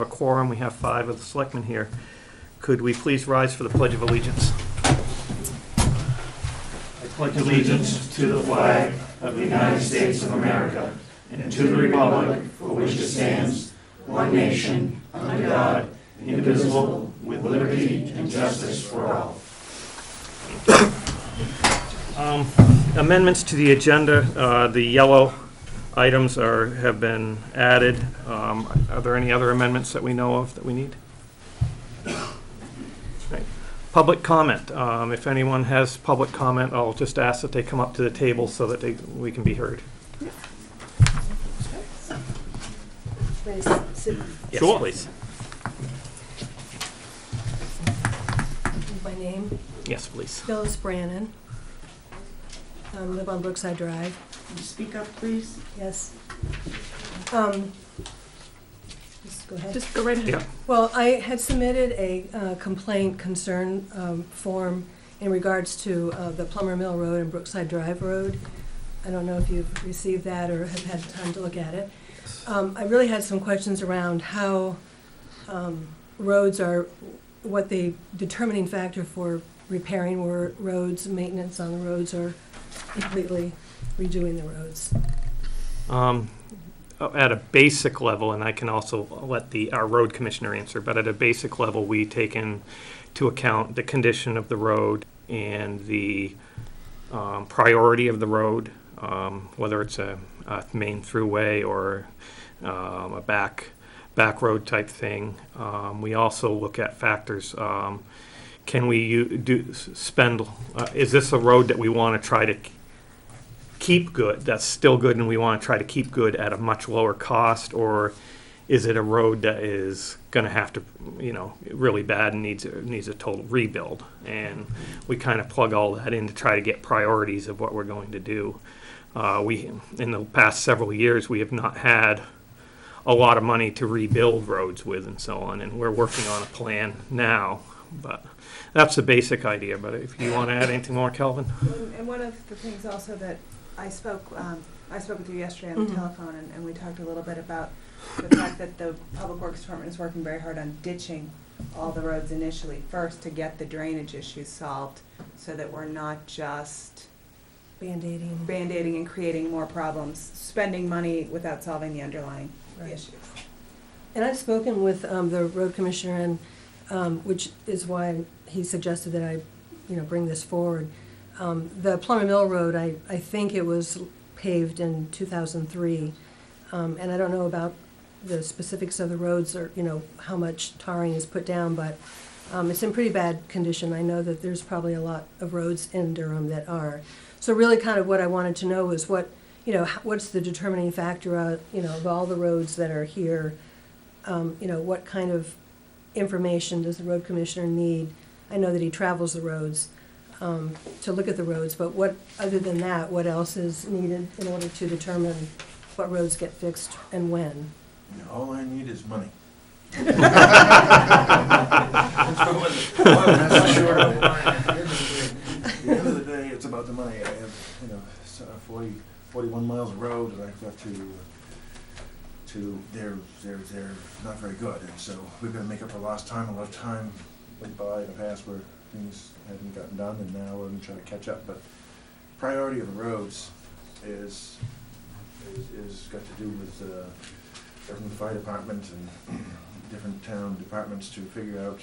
A quorum, we have 5 of the selectmen here. Could we please rise for the Pledge of Allegiance? I pledge allegiance to the flag of the United States of America and to the republic for which it stands, one nation, under God, indivisible, with liberty and justice for all. Amendments to the agenda. The yellow items have been added. Are there any other amendments that we know of that we need? Right. Public comment. If anyone has public comment, I'll just ask that they come up to the table so that we can be heard. Please sit. Yes, sure. Please. My name? Yes, please. Phyllis Brannon. Live on Brookside Drive. Can you speak up, please? Yes. Just go ahead. Just go right ahead. Yeah. Well, I had submitted a complaint concern form in regards to the Plummer Mill Road and Brookside Drive Road. I don't know if you've received that or have had time to look at it. I really had some questions around how roads are, what the determining factor for repairing roads, maintenance on the roads, or completely redoing the roads. At a basic level, and I can also let our road commissioner answer, but at a basic level, we take into account the condition of the road and the priority of the road, whether it's a main throughway or a back road type thing. We also look at factors. Can we spend? Is this a road that we want to try to keep good, that's still good, and we want to try to keep good at a much lower cost, or is it a road that is going to have to, really bad and needs a total rebuild? And we kind of plug all that in to try to get priorities of what we're going to do. In the past several years, we have not had a lot of money to rebuild roads with and so on, and we're working on a plan now, but that's the basic idea. But if you want to add anything more, Kelvin? And one of the things also that I spoke with you yesterday on the telephone, and we talked a little bit about the fact that the Public Works Department is working very hard on ditching all the roads initially first to get the drainage issues solved, so that we're not just band-aiding and creating more problems, spending money without solving the underlying issues. And I've spoken with the road commissioner, and which is why he suggested that I, bring this forward. The Plummer Mill Road, I think it was paved in 2003, and I don't know about the specifics of the roads or, how much tarring is put down, but it's in pretty bad condition. I know that there's probably a lot of roads in Durham that are. So really kind of what I wanted to know is what's the determining factor, of all the roads that are here, what kind of information does the road commissioner need? I know that he travels the roads to look at the roads, but other than that, what else is needed in order to determine what roads get fixed and when? All I need is money. At the end of the day, it's about the money. I have, 41 miles of road that I've got they're not very good, and so we've got to make up for lost time. A lot of time went by in the past where things hadn't gotten done, and now we're going to try to catch up. But priority of the roads is got to do with working with the fire department and different town departments to figure out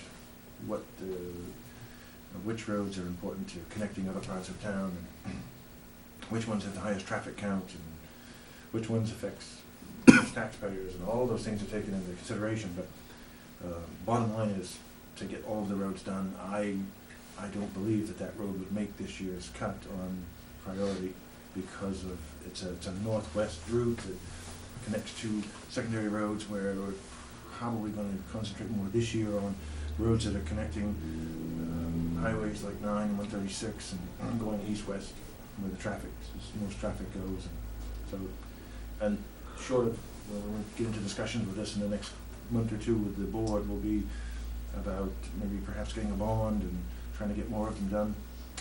which roads are important to connecting other parts of town, and which ones have the highest traffic count, and which ones affects taxpayers, and all of those things are taken into consideration. But bottom line is to get all of the roads done. I don't believe that road would make this year's cut on priority because of it's a northwest route that connects to secondary roads where we're probably going to concentrate more this year on roads that are connecting highways like 9 and 136 and going east-west where the most traffic goes. And short of, we'll get into discussions with this in the next month or two with the board, will be about maybe perhaps getting a bond and trying to get more of them done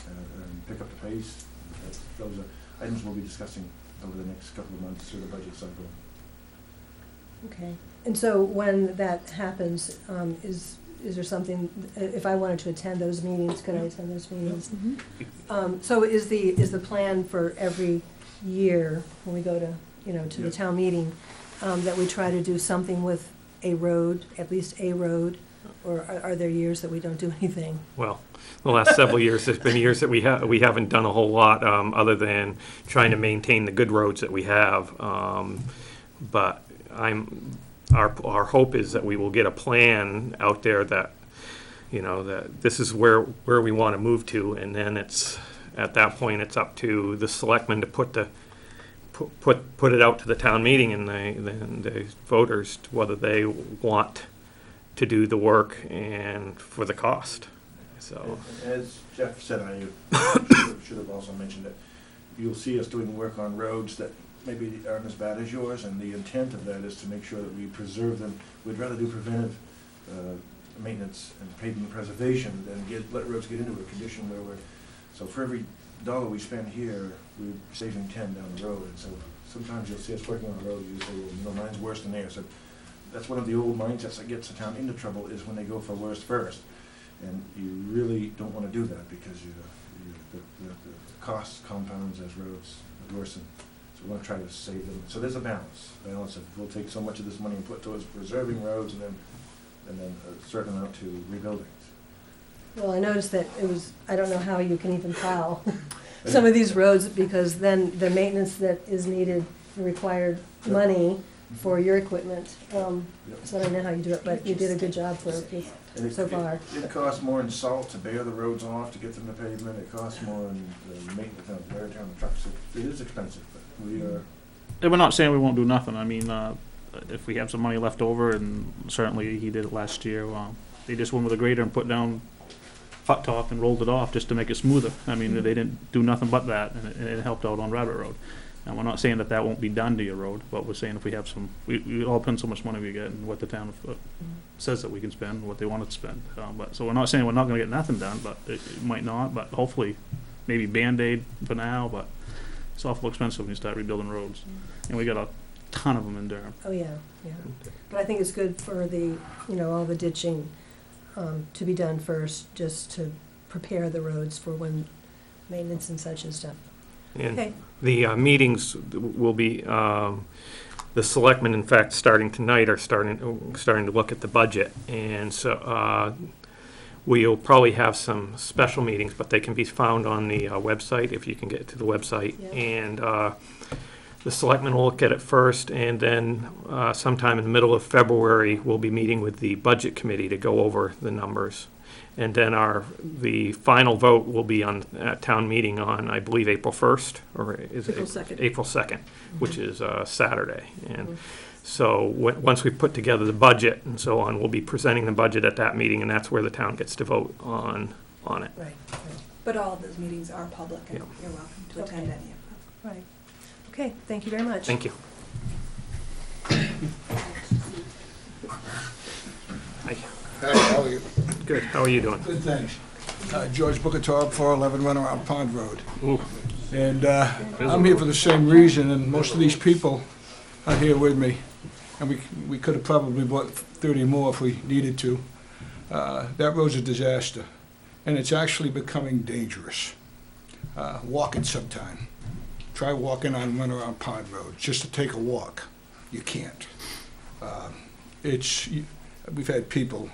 and pick up the pace. Those are items we'll be discussing over the next couple of months through the budget cycle. Okay. And so when that happens, is there something, if I wanted to attend those meetings, could I attend those meetings? So is the plan for every year, when we go to, to the Yeah. town meeting, that we try to do something with a road, at least a road? Or are there years that we don't do anything? Well, the last several years, there's been years that we haven't done a whole lot, other than trying to maintain the good roads that we have. But our hope is that we will get a plan out there that, that this is where we want to move to, and then at that point, it's up to the selectmen to put it out to the town meeting, and then the voters, whether they want to do the work and for the cost. So, As Jeff said, I should have also mentioned that you'll see us doing work on roads that maybe aren't as bad as yours, and the intent of that is to make sure that we preserve them. We'd rather do preventive maintenance and pavement preservation than let roads get into a condition where so for every dollar we spend here, we're saving 10 down the road. And so sometimes you'll see us working on a road, you say, well, mine's worse than theirs. So that's one of the old mindsets that gets the town into trouble, is when they go for worst first. And you really don't want to do that, because the cost compounds as roads worsen. So we want to try to save them. So there's a balance of we'll take so much of this money and put towards preserving roads, and then a certain amount to rebuilding. Well, I noticed that I don't know how you can even plow some of these roads, because then the maintenance that is needed, the required money for your equipment. So I don't know how you do it, but you did a good job so far. It costs more in salt to bear the roads off, to get them to pavement. It costs more in maintenance, wear and tear on the trucks. It is expensive, but we are. And we're not saying we won't do nothing. I mean, if we have some money left over, and certainly he did it last year, they just went with a grader and put down hot top and rolled it off just to make it smoother. I mean, they didn't do nothing but that, and it helped out on Rabbit Road. And we're not saying that won't be done to your road, but we're saying if we have some, we all depends how much money we get and what the town says that we can spend, what they want to spend. So we're not saying we're not going to get nothing done, but it might not. But hopefully, maybe Band-Aid for now. But it's awful expensive when you start rebuilding roads, and we got a ton of them in Durham. Oh, yeah. But I think it's good for the, all the ditching to be done first, just to prepare the roads for when maintenance and such and stuff. and Okay. the meetings will be, the selectmen, in fact, starting tonight, are starting to look at the budget. And so we'll probably have some special meetings, but they can be found on the website, if you can get to the website. Yeah. And the selectmen will look at it first, and then sometime in the middle of February, we'll be meeting with the budget committee to go over the numbers. And then the final vote will be at town meeting on, I believe, April 1st, or is it? April 2nd. April 2nd, which is Saturday. And so once we put together the budget and so on, we'll be presenting the budget at that meeting, and that's where the town gets to vote on it. Right. But all of those meetings are public, and Yeah. you're welcome to attend Okay. any of them. Right. Okay, thank you very much. Thank you. Hi. Hi, how are you? Good. How are you doing? Good, thanks. George Bucator, 411 Runaround Pond Road. Ooh. And I'm here for the same reason, and most of these people are here with me. And we could have probably bought 30 more if we needed to. That road's a disaster, and it's actually becoming dangerous. Walk it sometime. Try walking on Runaround Pond Road, just to take a walk. You can't. We've had people,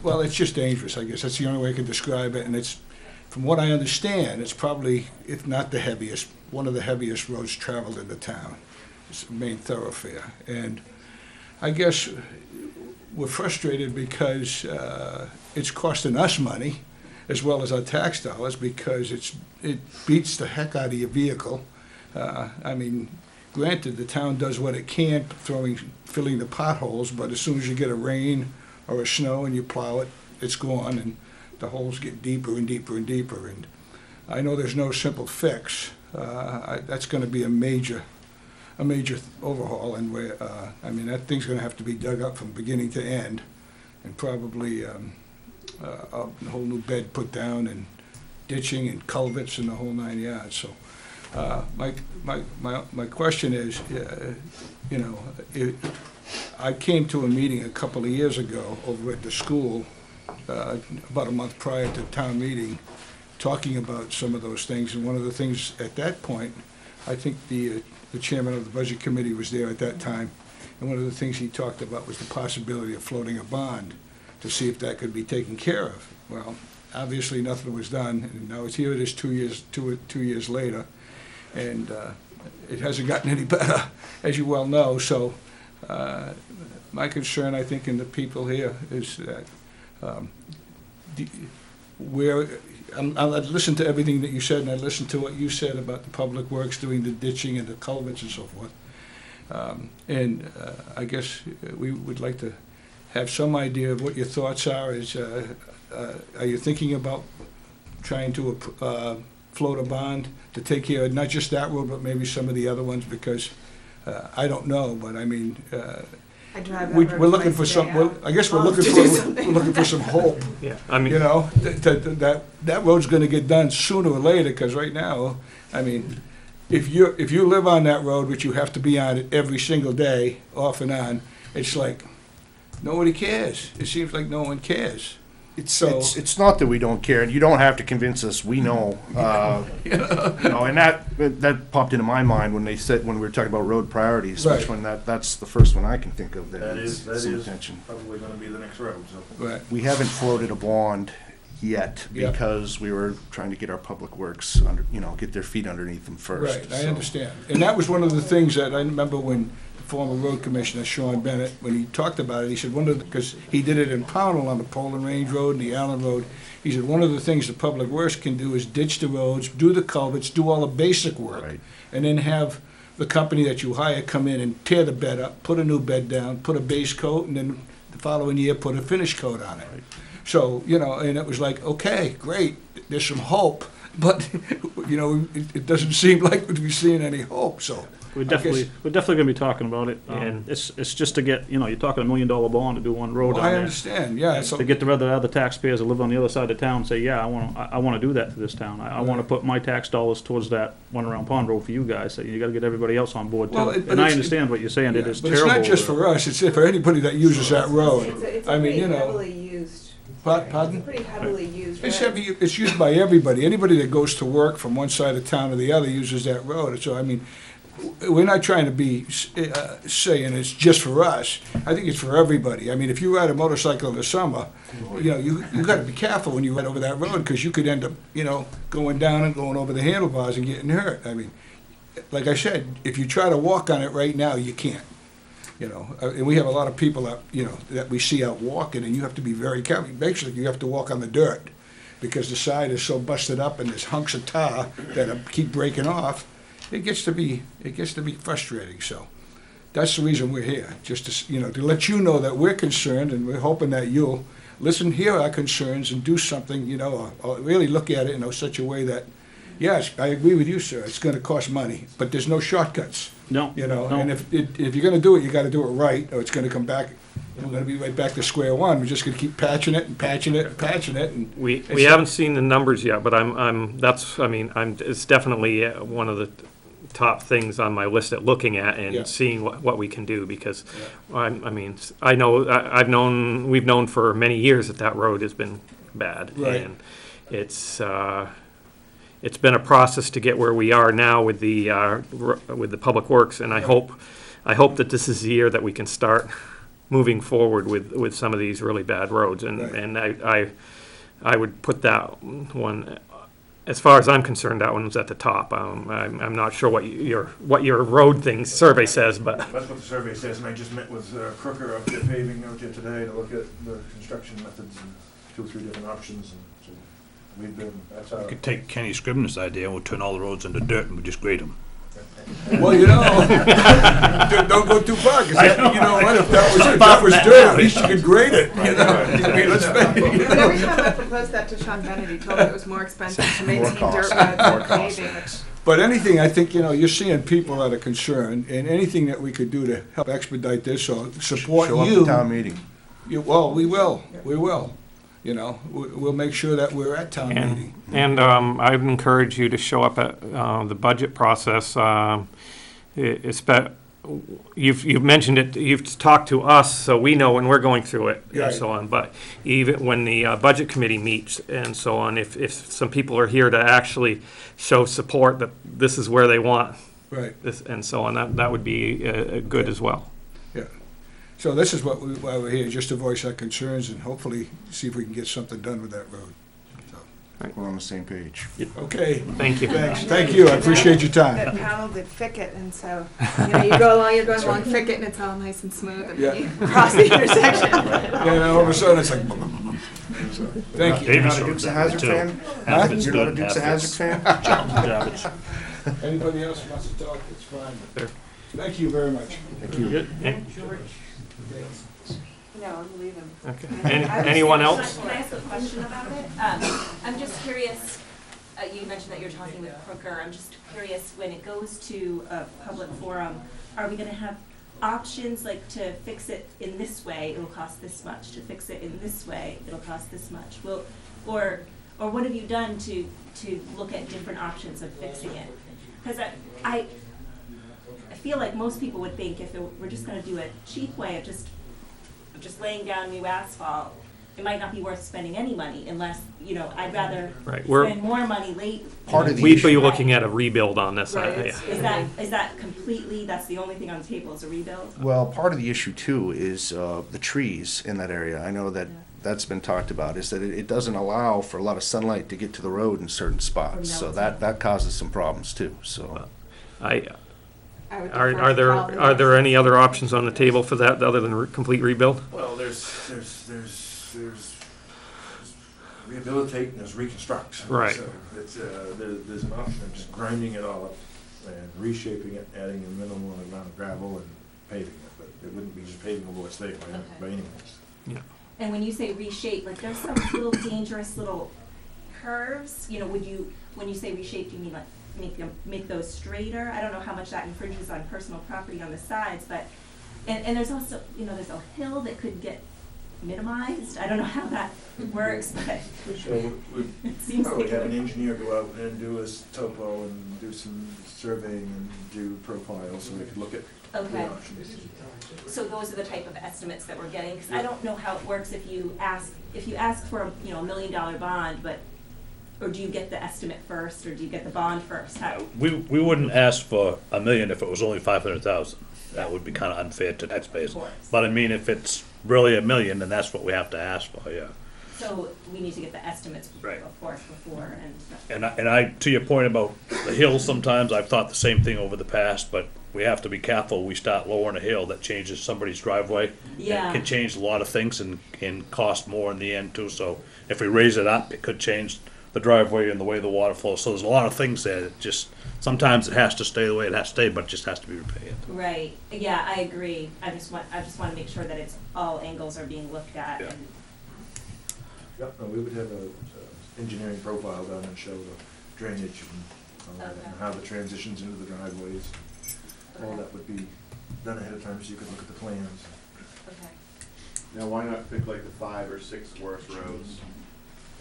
well, it's just dangerous, I guess. That's the only way I can describe it. And it's, from what I understand, it's probably, if not the heaviest, one of the heaviest roads traveled in the town. It's the main thoroughfare. And I guess we're frustrated because it's costing us money, as well as our tax dollars, because it beats the heck out of your vehicle. I mean, granted, the town does what it can, filling the potholes, but as soon as you get a rain or a snow and you plow it, it's gone, and the holes get deeper and deeper and deeper. And I know there's no simple fix. That's going to be a major overhaul, and I mean, that thing's going to have to be dug up from beginning to end, and probably a whole new bed put down, and ditching and culverts and the whole 9 yards. So My question is, you know, I came to a meeting a couple of years ago over at the school, about a month prior to town meeting, talking about some of those things, and one of the things at that point, I think the chairman of the budget committee was there at that time, and one of the things he talked about was the possibility of floating a bond to see if that could be taken care of. Well, obviously, nothing was done, and now here it is 2 years later, and it hasn't gotten any better, as you well know. So my concern, I think, in the people here is that I listened to everything that you said, and I listened to what you said about the public works doing the ditching and the culverts and so forth. I guess we would like to have some idea of what your thoughts are. Are you thinking about trying to float a bond to take care of not just that road, but maybe some of the other ones? Because I don't know, but I mean, I drive that we're road looking for twice a day some. out. I guess we're To looking do for something. we're looking for some hope. Yeah, I mean. You know, that road's gonna get done sooner or later, because right now, I mean, if you live on that road, which you have to be on it every single day, off and on, it's like, nobody cares. It seems like no one cares. It's not that we don't care, and you don't have to convince us, we know. You know, and that popped into my mind when we were talking about road priorities, Right. which one, that's the first one I can think of that That needs is some attention. probably gonna be the next road, so. Right. We haven't floated a bond yet, Yeah. because we were trying to get our public works under, get their feet underneath them first. Right, I so. understand. And that was one of the things that I remember when former road commissioner Sean Bennett, when he talked about it, he said because he did it in Pownell on the Poland Range Road and the Allen Road, he said one of the things the public works can do is ditch the roads, do the culverts, do all the basic work, Right. and then have the company that you hire come in and tear the bed up, put a new bed down, put a base coat, and then the following year put a finish coat on it. Right. So, and it was like, okay, great, there's some hope, but, it doesn't seem like we're seeing any hope, so. We're I guess- definitely gonna be talking about it. And- It's just to get, you're talking $1 million bond to do one road Well, down I there. understand, yeah, so. To get the other taxpayers that live on the other side of town, say, yeah, I wanna do that to this town. I wanna Right. put my tax dollars towards that one around Pond Road for you guys. So you gotta get everybody else on board too. Well, but And I it's- understand what you're saying, it Yeah, is but terrible. it's not just for us, it's for anybody that uses that road. It's I a mean, pretty heavily used. Pardon? It's a pretty heavily used It's road. heavy, it's used by everybody. Anybody that goes to work from one side of town to the other uses that road. So, I mean, we're not trying to be saying it's just for us. I think it's for everybody. I mean, if you ride a motorcycle in the summer, you gotta be careful when you ride over that road, because you could end up, going down and going over the handlebars and getting hurt. I mean, like I said, if you try to walk on it right now, you can't. And we have a lot of people that, that we see out walking, and you have to be very careful. Basically, you have to walk on the dirt, because the side is so busted up and there's hunks of tar that keep breaking off. It gets to be frustrating, so that's the reason we're here, just to let you know that we're concerned, and we're hoping that you'll hear our concerns and do something, or really look at it in such a way that, yes, I agree with you, sir, it's gonna cost money, but there's no shortcuts. No, And if you're gonna do it, you gotta do it right, or it's gonna come back, we're gonna be right back to square one. We're just gonna keep patching it and patching it and patching it, and We It's- haven't seen the numbers yet, but it's definitely one of the top things on my list at looking at Yeah. and seeing what we can do, because Yeah. we've known for many years that road has been bad. Right. And it's been a process to get where we are now with the public works, and I hope that this is the year that we can start moving forward with some of these really bad roads, Right. and I would put that one, as far as I'm concerned, that one's at the top. I'm not sure what your road survey says, but That's what the survey says, and I just met with Crooker up there paving out there today to look at the construction methods and 2 or 3 different options, and so that's our. We could take Kenny Scribner's idea and we'll turn all the roads into dirt and we'll just grade them. well, don't go too far, because you know what, if that was dirt, at least you could grade it, I mean, let's But every time I proposed that to Sean Bennett, he told me it was more expensive to maintain dirt roads than paving. But anything, I think, you're seeing people that are concerned, and anything that we could do to help expedite this or support Show up you. to town meeting. Well, we will. you know, we'll make sure that we're at town meeting. And I'd encourage you to show up at the budget process. You've mentioned it, you've talked to us, so we know when we're going through it and so on. But even when the budget committee meets and so on, if some people are here to actually show support that this is where they want Right. this and so on, that would be good as well. Yeah. So this is why we're here, just to voice our concerns and hopefully see if we can get something done with that road. We're on the same page. Okay. Thank you. Thanks. Thank you. I appreciate your That time. panel did Ficket, and so, you know, you're going along Ficket, and it's all nice and smooth, and Yeah. then you cross the intersection. And all of a sudden, it's like, so, thank you. You're not a Dukes of Hazzard fan? Huh? You're not a Dukes of Hazzard fan? Anybody else wants to talk, it's fine. There. Thank you very much. Thank you. No, I'm leaving. Okay. Anyone else? Can I ask a question about it? I'm just curious, you mentioned that you're talking with Crooker. I'm just curious, when it goes to a public forum, are we gonna have options, like to fix it in this way, it'll cost this much, to fix it in this way, it'll cost this much? Or what have you done to look at different options of fixing it? Because I feel like most people would think if we're just gonna do a cheap way of just laying down new asphalt, it might not be worth spending any money unless, you know, I'd rather spend more money late. Part of the We'd be looking at a rebuild on this. Right. Yeah. Is that completely, that's the only thing on the table is a rebuild? Well, part of the issue too is the trees in that area. I know that that's been talked about, is that it doesn't allow for a lot of sunlight to get to the road in certain spots. So that causes some problems too, so. I would Are defer to there Calvin. are there any other options on the table for that other than complete rebuild? Well, there's rehabilitate and there's reconstruct. Right. So it's, there's an option of just grinding it all up and reshaping it, adding a minimal amount of gravel and paving it, but it wouldn't be just paving over what's there by any means. Yeah. And when you say reshape, like there's some little dangerous little curves, you know, when you say reshape, do you mean like make those straighter? I don't know how much that infringes on personal property on the sides, but, and there's also, you know, there's a hill that could get minimized. I don't know how that works, but So it seems probably like. have an engineer go out and do a topo and do some surveying and do profiles so we could look at the Okay. options. So those are the type of estimates that we're getting, because I don't know how it works if you ask for a, you know, $1 million bond, but, or do you get the estimate first, or do you get the bond first? We wouldn't ask for $1 million if it was only 500,000. That would be kind of unfair to taxpayers. Of course. But I mean, if it's really $1 million, then that's what we have to ask for, yeah. So we need to get the estimates, Right. of course, before, and. And I, to your point about the hill, sometimes I've thought the same thing over the past, but we have to be careful. We start lowering a hill that changes somebody's driveway. Yeah. It can change a lot of things and cost more in the end too. So if we raise it up, it could change the driveway and the way the water flows. So there's a lot of things there that just, sometimes it has to stay the way it has to stay, but it just has to be repaired. Right, yeah, I agree. I just want to make sure that it's, all angles are being looked at. Yeah. And Yep, no, we would have a engineering profile done and show the drainage and Okay. how the transitions into the driveways. All that would be done ahead of time so you could look at the plans. Okay. Now, why not pick like the 5 or 6 worst roads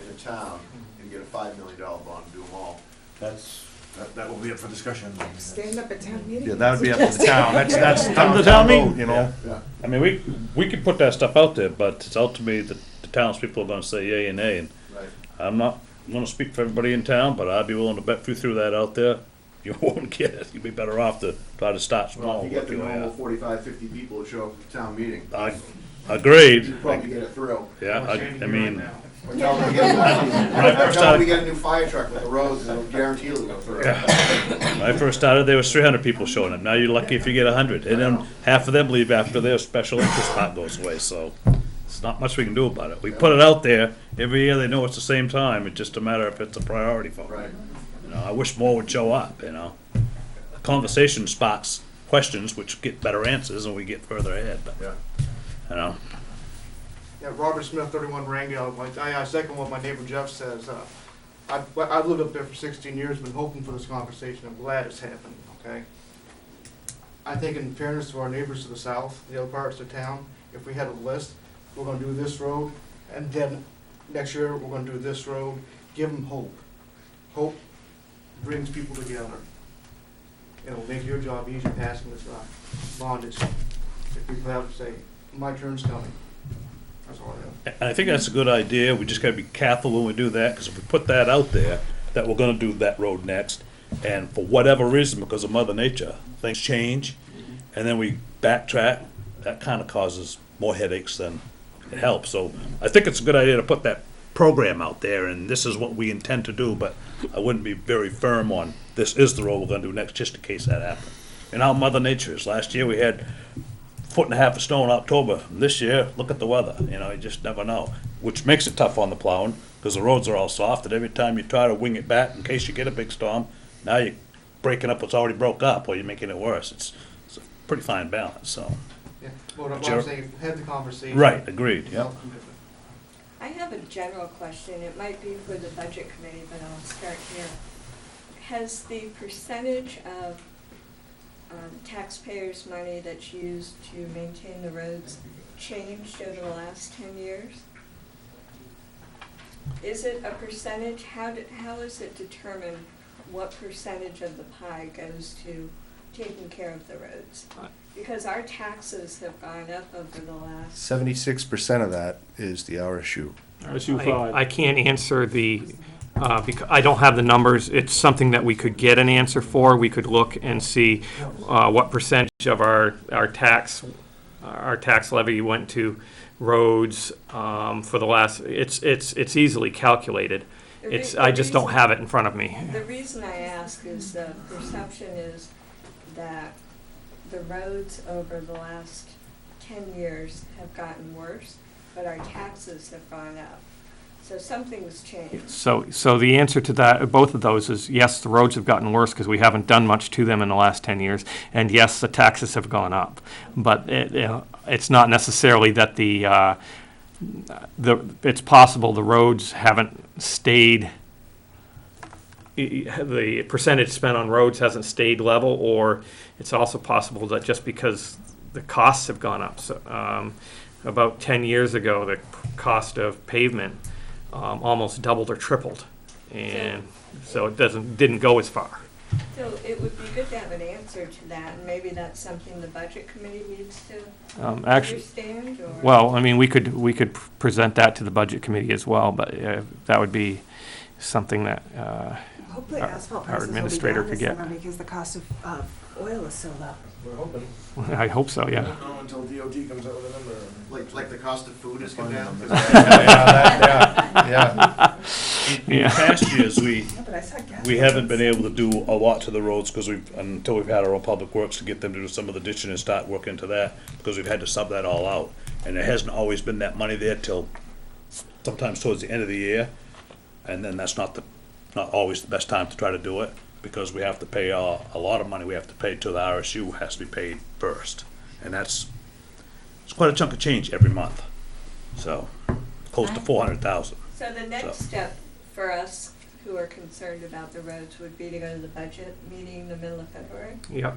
in a town and get a $5 million bond and do them all? That will be up for discussion. Stand up at town meeting. Yeah, that would be up to the town. That's Come to town meeting. vote, you know. Yeah. I mean, we could put that stuff out there, but it's ultimately the townspeople are gonna say yay and nay, and Right. I'm not gonna speak for everybody in town, but I'd be willing to bet if you threw that out there, you won't get it. You'd be better off to try to start Well, small. if you get work the your way normal up. 45, 50 people to show up at the town meeting, Agreed. you'd probably get it through. Yeah, I mean, Or tell them to get, I first tell them started- to get a new fire truck with the roads and it'll guarantee it'll go through. when I first started, there was 300 people showing up. Now you're lucky if you get 100, and then half of them leave after their special interest part goes away. So it's not much we can do about it. We put it out there every year. They know it's the same time. It's just a matter if it's a priority for them. Right. You know, I wish more would show up. You know, the conversation sparks questions, which get better answers, and we get further ahead. But Yeah. you know, Yeah, Robert Smith, 31 Rangel. I second what my neighbor Jeff says. I've lived up there for 16 years, been hoping for this conversation. I'm glad it's happening, okay? I think in fairness to our neighbors to the south, the other parts of town, if we had a list, we're gonna do this road, and then next year, we're gonna do this road, give them hope. Hope brings people together. It'll make your job easier passing this bondage. If people have to say, my turn's coming. That's all I have. And I think that's a good idea. We just gotta be careful when we do that, because if we put that out there, that we're gonna do that road next, and for whatever reason, because of Mother Nature, things change, and then we backtrack, that kinda causes more headaches than it helps. So I think it's a good idea to put that program out there, and this is what we intend to do, but I wouldn't be very firm on, this is the road we're gonna do next, just in case that happens. And how Mother Nature is. Last year, we had 1.5 feet of snow in October. This year, look at the weather, you know, you just never know. Which makes it tough on the plowing, because the roads are all soft, and every time you try to wing it back in case you get a big storm, now you're breaking up what's already broke up, or you're making it worse. It's a pretty fine balance, so. Yeah, well, what Sure. I'm saying, have the conversation. Right, agreed, yeah. I have a general question. It might be for the budget committee, but I'll start here. Has the percentage of taxpayers' money that's used to maintain the roads changed over the last 10 years? Is it a percentage? How is it determined what percentage of the pie goes to taking care of the roads? Because our taxes have gone up over the last. 76% of that is the RSU. RSU I 5. can't answer because I don't have the numbers. It's something that we could get an answer for. We could look and see what percentage of our tax levy went to roads for the last. It's easily calculated. I just don't have it in front of me. The reason I ask is the perception is that the roads over the last 10 years have gotten worse, but our taxes have gone up. So something's changed. So the answer to that, both of those, is yes, the roads have gotten worse because we haven't done much to them in the last 10 years, and yes, the taxes have gone up. But it's not necessarily that it's possible the roads haven't stayed, the percentage spent on roads hasn't stayed level, or it's also possible that just because the costs have gone up. So, about 10 years ago, the cost of pavement almost doubled or tripled, and so it didn't go as far. So it would be good to have an answer to that, and maybe that's something the budget committee needs to understand, or? Well, I mean, we could present that to the budget committee as well, but that would be something that Hopefully asphalt our prices will be administrator down could this get. summer because the cost of oil is so low. We're hoping. I hope so, yeah. No, until DOT comes out with a number. Like the cost of food has come down? Yeah. In past years, Yeah, but I saw gas we haven't prices. been able to do a lot to the roads because until we've had our own public works to get them to do some of the ditching and start working to that, because we've had to sub that all out. And there hasn't always been that money there till sometimes towards the end of the year. And then that's not always the best time to try to do it, because we have to pay a lot of money we have to pay to the RSU has to be paid first. And it's quite a chunk of change every month. So, close to 400,000. So the next So- step for us who are concerned about the roads would be to go to the budget meeting in the middle of February? Yep,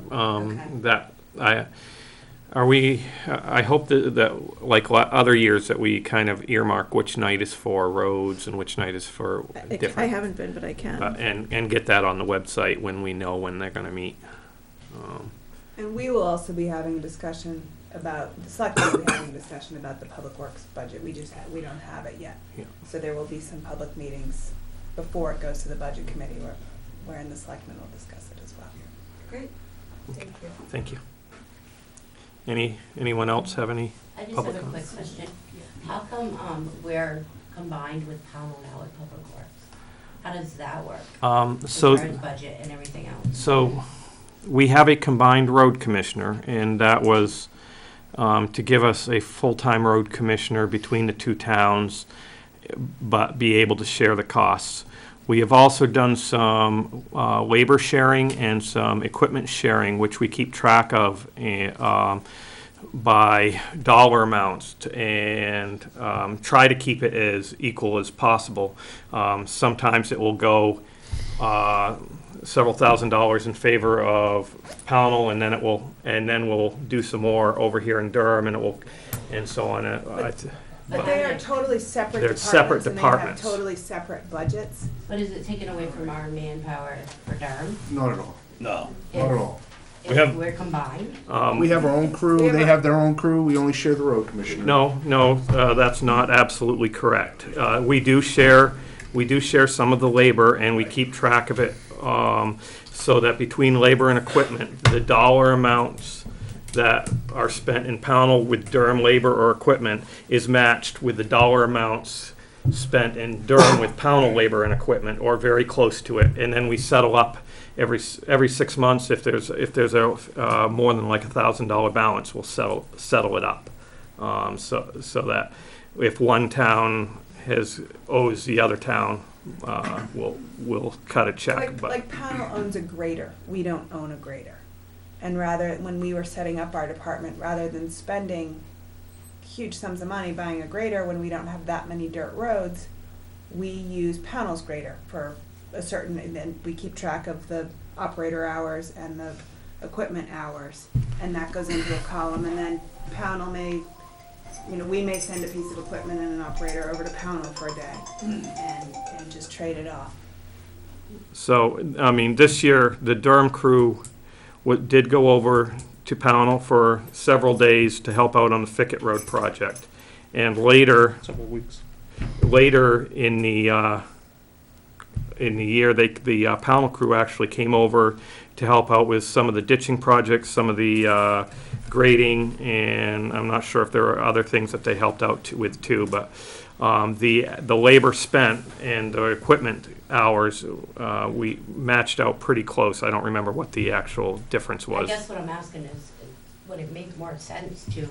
I hope that like other years that we kind of earmark which night is for roads and which night is for different. I haven't been, but I can. And get that on the website when we know when they're gonna meet. And we will also be having a discussion about, the selectmen will be having a discussion about the public works budget. We don't have it yet. Yeah. So there will be some public meetings before it goes to the budget committee wherein the selectmen will discuss it as well. Great, thank you. Thank you. Anyone else have any? I just Public have a quick comments. question. How come we're combined with Pownell now at Public Works? How does that work? So. As far as budget and everything else? So, we have a combined road commissioner, and that was to give us a full-time road commissioner between the two towns, but be able to share the costs. We have also done some labor sharing and some equipment sharing, which we keep track of by dollar amounts and try to keep it as equal as possible. Sometimes it will go several $1,000s in favor of Pownell, and then we'll do some more over here in Durham, and so on. But they are totally separate They're departments. separate And departments. they have totally separate budgets. But is it taken away from our manpower for Durham? Not at all, No. not at all. If have- we're combined? We have our own We crew, have they a- have their own crew, we only share the road commissioner. No, that's not absolutely correct. We do share some of the labor, and we keep track of it, so that between labor and equipment, the dollar amounts that are spent in Pownell with Durham labor or equipment is matched with the dollar amounts spent in Durham with Pownell labor and equipment, or very close to it. And then we settle up every 6 months. If there's a more than like $1,000 balance, we'll settle it up. So that if one town owes the other town, we'll cut a check. Like Pownell owns a grader, we don't own a grader. And when we were setting up our department, rather than spending huge sums of money buying a grader when we don't have that many dirt roads, we use Pownell's grader for a certain, and then we keep track of the operator hours and the equipment hours, and that goes into a column, and then Pownell may, we may send a piece of equipment and an operator over to Pownell for a day and just trade it off. So, I mean, this year, the Durham crew did go over to Pownell for several days to help out on the Fickett Road project. And later Several weeks. in the year, the Pownell crew actually came over to help out with some of the ditching projects, some of the grading, and I'm not sure if there were other things that they helped out with too, but the labor spent and the equipment hours, we matched out pretty close. I don't remember what the actual difference I was. guess what I'm asking is, would it make more sense to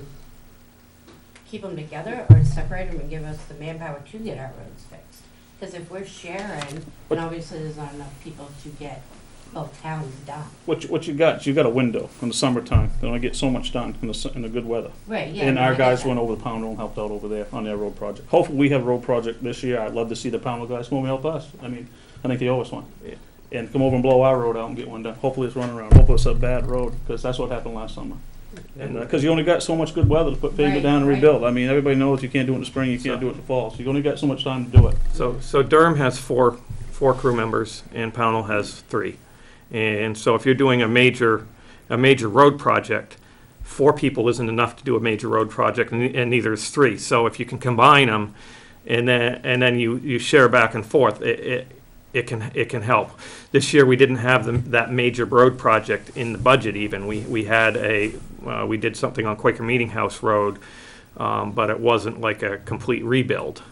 keep them together or separate them and give us the manpower to get our roads fixed? Because if we're sharing, then obviously there's not enough people to get both towns done. What you got a window in the summertime. They only get so much done in the good weather. Right, yeah. And no, our I get guys that. went over to Pownell and helped out over there on their road project. Hopefully we have a road project this year. I'd love to see the Pownell guys come over and help us. I mean, I think they owe us one. Yeah. And come over and blow our road out and get one done. Hopefully it's running around. Hopefully it's a bad road, because that's what happened last summer. And, because you only got so much good weather to put pavement Right, down and right. rebuild. I mean, everybody knows you can't do it in the spring, you can't do it in the fall. So you only got so much time to do it. So Durham has four crew members, and Pownell has 3. And so if you're doing a major road project, 4 people isn't enough to do a major road project, and neither is 3. So if you can combine them, and then you share back and forth, it can help. This year we didn't have that major road project in the budget even. We had we did something on Quaker Meeting House Road, but it wasn't like a complete rebuild.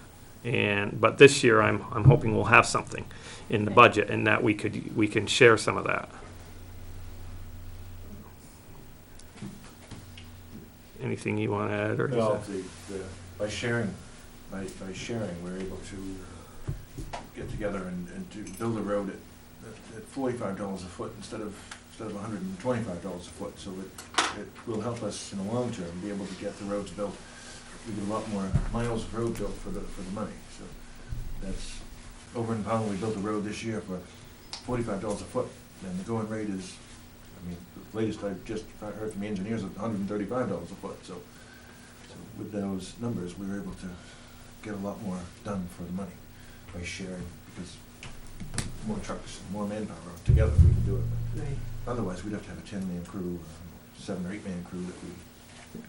But this year I'm hoping we'll have something in the budget, and that we can share some of that. Anything you want to add, or is Well, that- by sharing, we're able to get together and to build a road at $45 a foot instead of $125 a foot. So it will help us in the long term be able to get the roads built. We get a lot more miles of road built for the money. So that's, over in Pownell, we built a road this year for $45 a foot, and the going rate is, I mean, the latest I've just heard from the engineers is $135 a foot. So with those numbers, we were able to get a lot more done for the money by sharing, because more trucks, more manpower together, we can do it. Right. Otherwise, we'd have to have a 10-man crew, 7 or 8-man crew that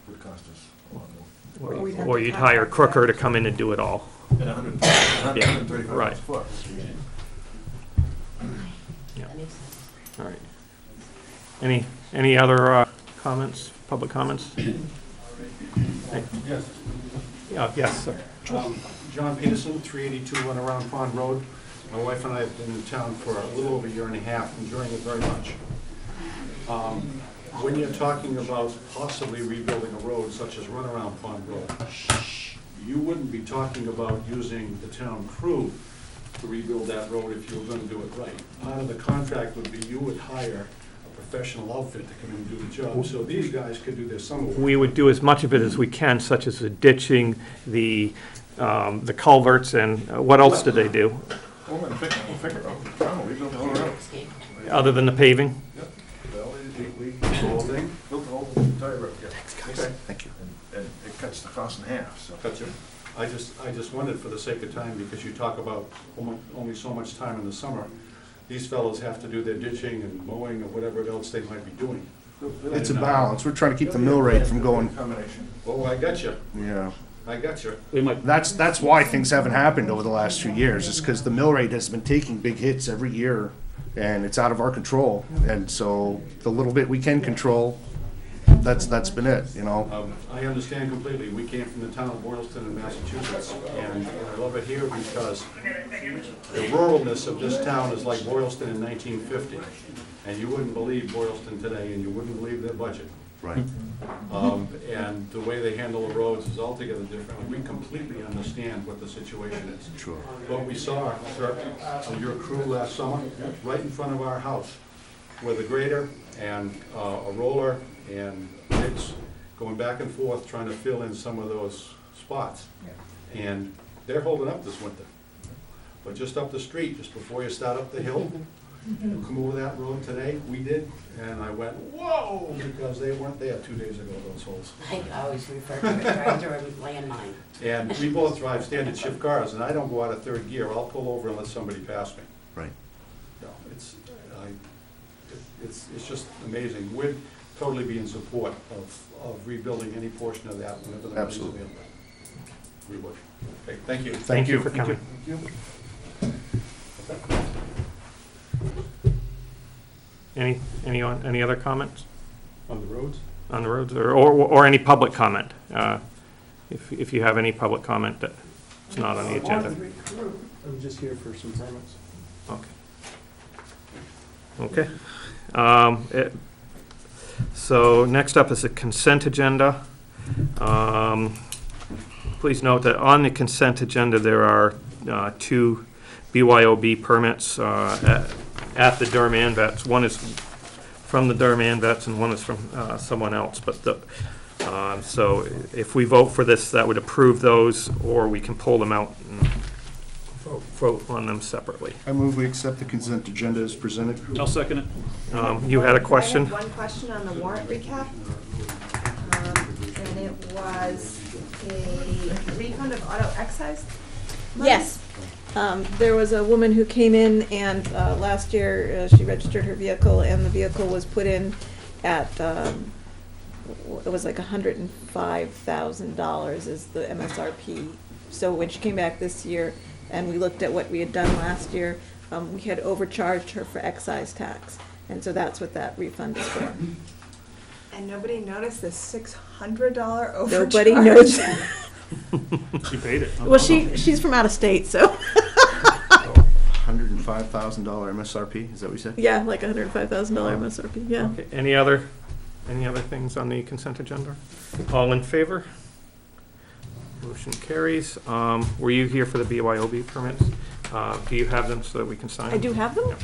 would cost us a lot more. Or we'd have or to you'd contract hire it Crooker out. to come in and do it all. And $135 right. a foot. Yeah. That makes sense. All right. Any other comments, public comments? Yes. Yes, sir. John Peterson, 382 Runaround Pond Road. My wife and I have been in town for a little over a year and a half, enjoying it very much. When you're talking about possibly rebuilding a road such as Runaround Pond Road, you wouldn't be talking about using the town crew to rebuild that road if you were going to do it right. Part of the contract would be you would hire a professional outfit to come in and do the job, so these guys could do their summer work. We would do as much of it as we can, such as the ditching, the culverts, and what else did they do, Well, we'll figure it out. Pownell, we built the whole road. other than the paving? Yep. Well, we The whole thing? built the whole entire road, yeah. Thank you. And it cuts the cost in half, so. Gotcha. I just wondered for the sake of time, because you talk about only so much time in the summer, these fellows have to do their ditching and mowing or whatever else they might be doing. It's a balance. We're trying to keep the mill rate from going, Combination. Oh, I got you, yeah. I got you. We might, That's why things haven't happened over the last 2 years, is because the mill rate has been taking big hits every year, and it's out of our control. And so the little bit we can control, that's been it, you know? I understand completely. We came from the town of Boylston in Massachusetts, and I love it here because the ruralness of this town is like Boylston in 1950. And you wouldn't believe Boylston today, and you wouldn't believe their budget. Right. And the way they handle the roads is altogether different. We completely understand what the situation is. Sure. What we saw, sir, on your crew last summer, right in front of our house, with a grader and a roller and kids going back and forth trying to fill in some of those spots. And they're holding up this winter. But just up the street, just before you start up the hill, you come over that road today, we did, and I went, whoa, because they weren't there 2 days ago, those holes. I always refer to it, drive through a landmine. And we both drive standard shift cars, and I don't go out of third gear, I'll pull over and let somebody pass me. Right. No, it's just amazing. We'd totally be in support of rebuilding any portion of that whenever the money's Absolutely. available. We would. Okay, thank you. Thank you for coming. Any other comments On the roads? on the roads, or any public comment? If you have any public comment that's not on the agenda. I'm just here for some permits. Okay. Okay. So next up is the consent agenda. Please note that on the consent agenda, there are 2 BYOB permits at the Durham ANVETS. One is from the Durham ANVETS and one is from someone else. But so if we vote for this, that would approve those, or we can pull them out and vote on them separately. I move we accept the consent agenda as presented. I'll second it. You had a question? I have one question on the warrant recap. And it was a refund of auto excise money? Yes. There was a woman who came in and last year she registered her vehicle and the vehicle was put in at, it was like $105,000 is the MSRP. So when she came back this year and we looked at what we had done last year, we had overcharged her for excise tax. And so that's what that refund is for. And nobody noticed the $600 overcharge? Nobody knows. She paid it. Well, she's from out of state, so. $105,000 MSRP, is that what you said? Yeah, like $105,000 MSRP, yeah. Okay. Any other things on the consent agenda? All in favor? Motion carries. Were you here for the BYOB permits? Do you have them so that we can sign? I do have them.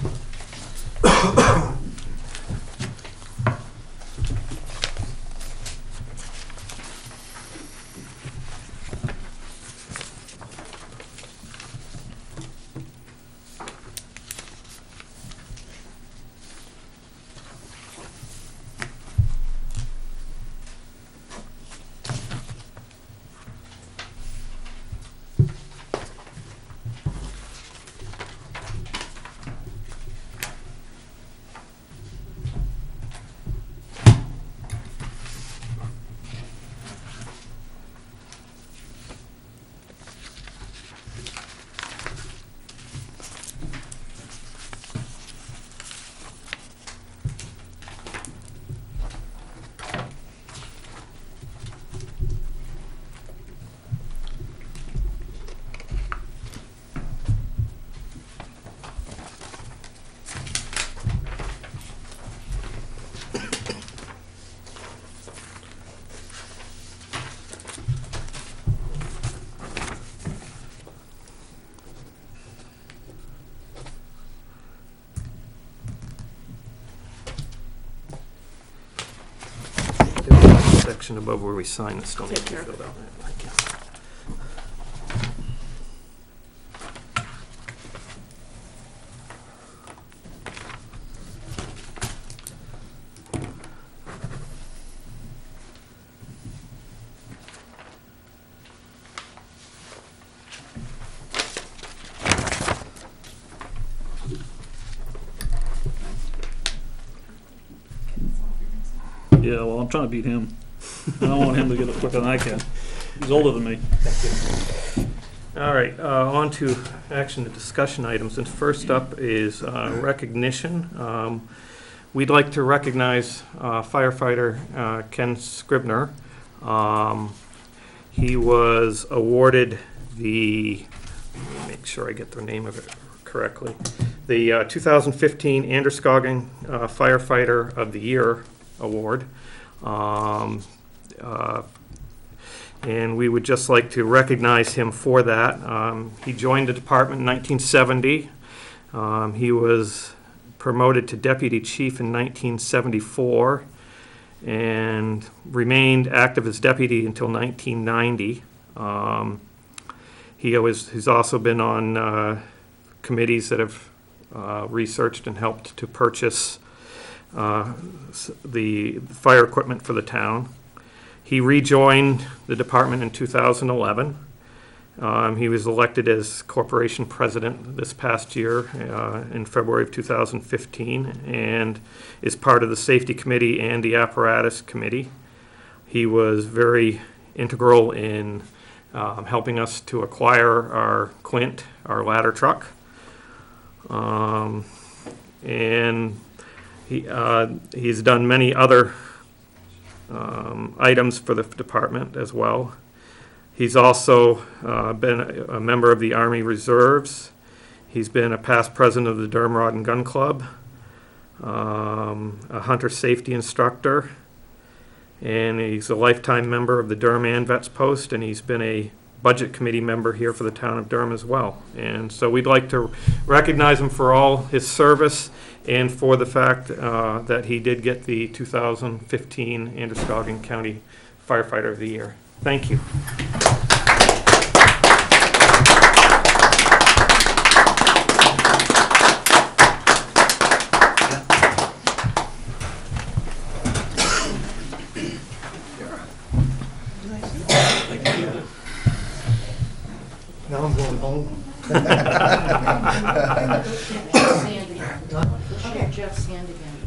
Section above where we sign it still needs to be filled out. Thank you. Yeah, well, I'm trying to beat him. I don't want him to get it quicker than I can. He's older than me. All right, on to action and discussion items. And first up is recognition. We'd like to recognize firefighter Ken Scribner. He was awarded the, let me make sure I get the name of it correctly, the 2015 Androscoggin Firefighter of the Year Award. And we would just like to recognize him for that. He joined the department in 1970. He was promoted to deputy chief in 1974 and remained active as deputy until 1990. He's also been on committees that have researched and helped to purchase the fire equipment for the town. He rejoined the department in 2011. He was elected as corporation president this past year in February of 2015 and is part of the safety committee and the apparatus committee. He was very integral in helping us to acquire our Clint, our ladder truck. And he's done many other items for the department as well. He's also been a member of the Army Reserves. He's been a past president of the Durham Rod and Gun Club, a hunter safety instructor, and he's a lifetime member of the Durham ANVETS Post, and he's been a budget committee member here for the town of Durham as well. And so we'd like to recognize him for all his service and for the fact that he did get the 2015 Androscoggin County Firefighter of the Year. Thank you. Now I'm going home. Jeff's hand again.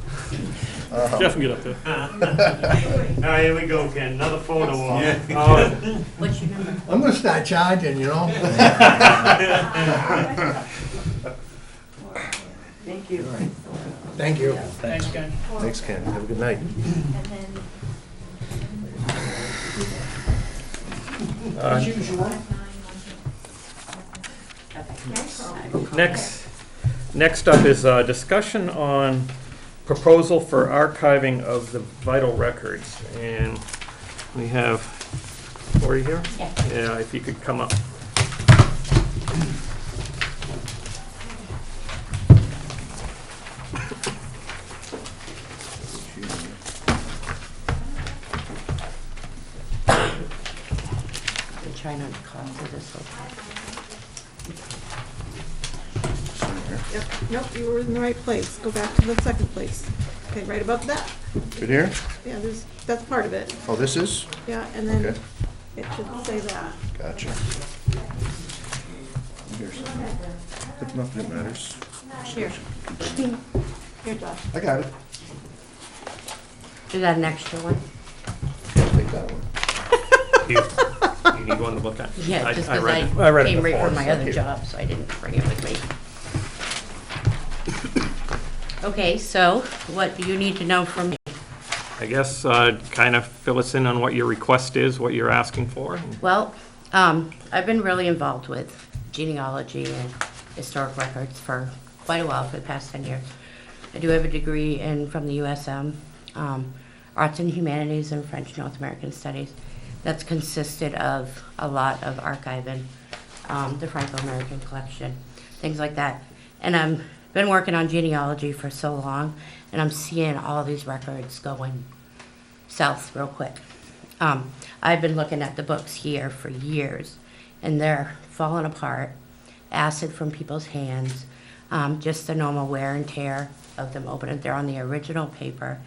Jeff can get up there. All right, here we go, Ken. Another photo op. What's your number? I'm gonna start charging, you know? Thank you. Thank you. Thanks, Ken. Thanks, Ken. Have a good night. Next up is a discussion on proposal for archiving of the vital records. And we have Lori here? Yeah, if you could come up. Try not to cough for this one. Yep, nope, you were in the right place. Go back to the second place. Okay, right above that. Good here? Yeah, that's part of it. Oh, this is? Yeah, and then Okay. it should say that. Gotcha. Here's if nothing that matters. Here. Here, Josh. I got it. Is that an extra one? Take that one. You need one to look at? Yeah, just because read it I came before, right from my so other here. job, so I didn't bring it with me. Okay, so what do you need to know from me? I guess kind of fill us in on what your request is, what you're asking for. Well, I've been really involved with genealogy and historic records for quite a while, for the past 10 years. I do have a degree from the USM, Arts and Humanities and French North American Studies. That's consisted of a lot of archiving, the Franco-American collection, things like that. And I've been working on genealogy for so long, and I'm seeing all these records going south real quick. I've been looking at the books here for years, and they're falling apart, acid from people's hands, just the normal wear and tear of them opening. They're on the original paper,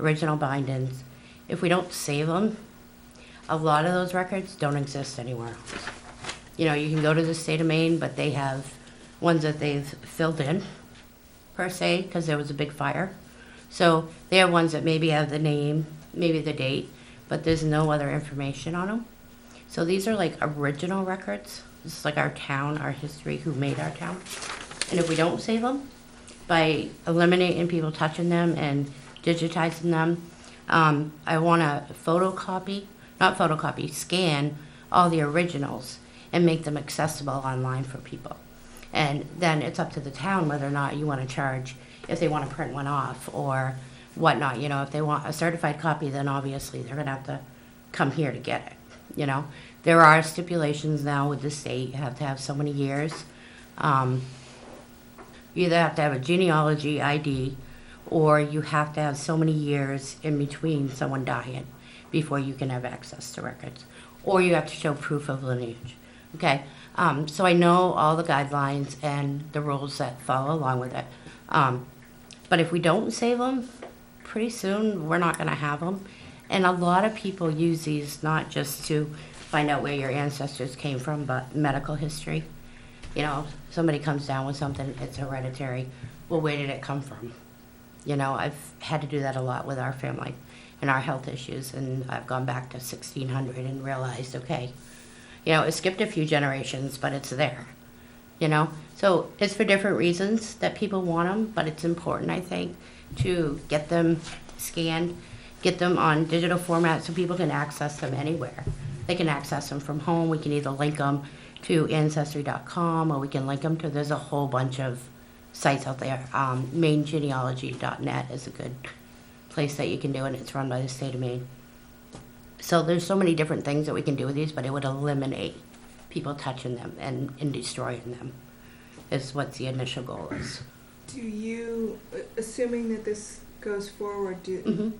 original bindings. If we don't save them, a lot of those records don't exist anywhere. You know, you can go to the state of Maine, but they have ones that they've filled in, per se, because there was a big fire. So they have ones that maybe have the name, maybe the date, but there's no other information on them. So these are like original records. This is like our town, our history, who made our town. And if we don't save them, by eliminating people touching them and digitizing them, I want to scan all the originals and make them accessible online for people. And then it's up to the town whether or not you want to charge, if they want to print one off or whatnot. You know, if they want a certified copy, then obviously they're going to have to come here to get it, you know. There are stipulations now with the state. You have to have so many years. You either have to have a genealogy ID or you have to have so many years in between someone dying before you can have access to records. Or you have to show proof of lineage. Okay, so I know all the guidelines and the rules that follow along with it. But if we don't save them, pretty soon we're not going to have them. And a lot of people use these not just to find out where your ancestors came from, but medical history. You know, somebody comes down with something, it's hereditary. Well, where did it come from? You know, I've had to do that a lot with our family and our health issues, and I've gone back to 1600 and realized, okay, you know, it skipped a few generations, but it's there, you know? So it's for different reasons that people want them, but it's important, I think, to get them scanned, get them on digital format so people can access them anywhere. They can access them from home. We can either link them to Ancestry.com or we can link them to, there's a whole bunch of sites out there. MaineGenealogy.net is a good place that you can do it. It's run by the state of Maine. So there's so many different things that we can do with these, but it would eliminate people touching them and destroying them, is what the initial goal is. Do you, assuming that this goes forward, do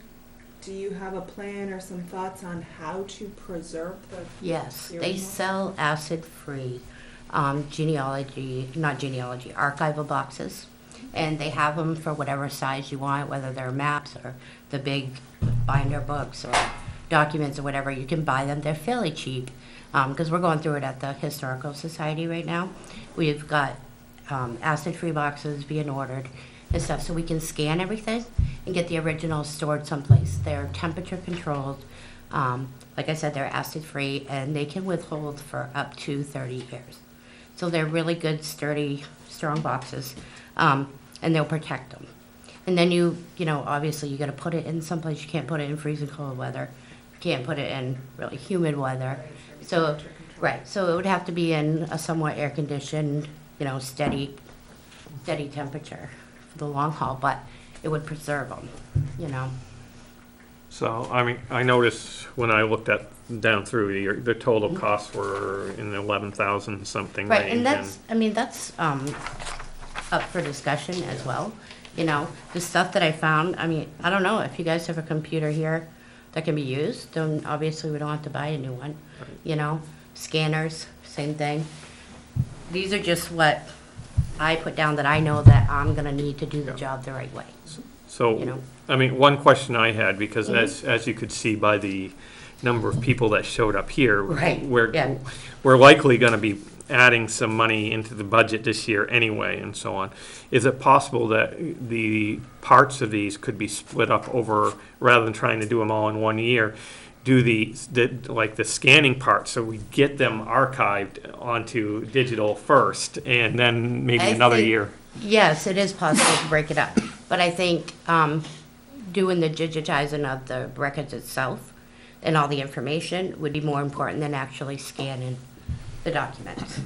you have a plan or some thoughts on how to preserve the Yes, the they original? sell acid-free archival boxes, and they have them for whatever size you want, whether they're maps or the big binder books or documents or whatever. You can buy them. They're fairly cheap because we're going through it at the Historical Society right now. We've got acid-free boxes being ordered and stuff, so we can scan everything and get the originals stored someplace. They're temperature controlled. Like I said, they're acid-free, and they can withhold for up to 30 years. So they're really good, sturdy, strong boxes, and they'll protect them. And then you know, obviously you got to put it in someplace. You can't put it in freezing cold weather. You can't put it in really humid weather. So, right, so it would have to be in a somewhat air-conditioned, you know, steady temperature for the long haul, but it would preserve them, you know. So, I mean, I noticed when I looked down through, the total costs were in the 11,000 something range. Right, and that's, I mean, that's up for discussion as well. You know, the stuff that I found, I mean, I don't know, if you guys have a computer here that can be used, then obviously we don't have to buy a new one. Right. You know, scanners, same thing. These are just what I put down that I know that I'm gonna need to do the job the right way. So, You know. I mean, one question I had, because as you could see by the number of people that showed up here, Right, yeah. we're likely gonna be adding some money into the budget this year anyway, and so on. Is it possible that the parts of these could be split up over, rather than trying to do them all in one year, do the scanning part, so we get them archived onto digital first, and then maybe another year? Yes, it is possible to break it up, but I think doing the digitizing of the records itself and all the information would be more important than actually scanning the documents.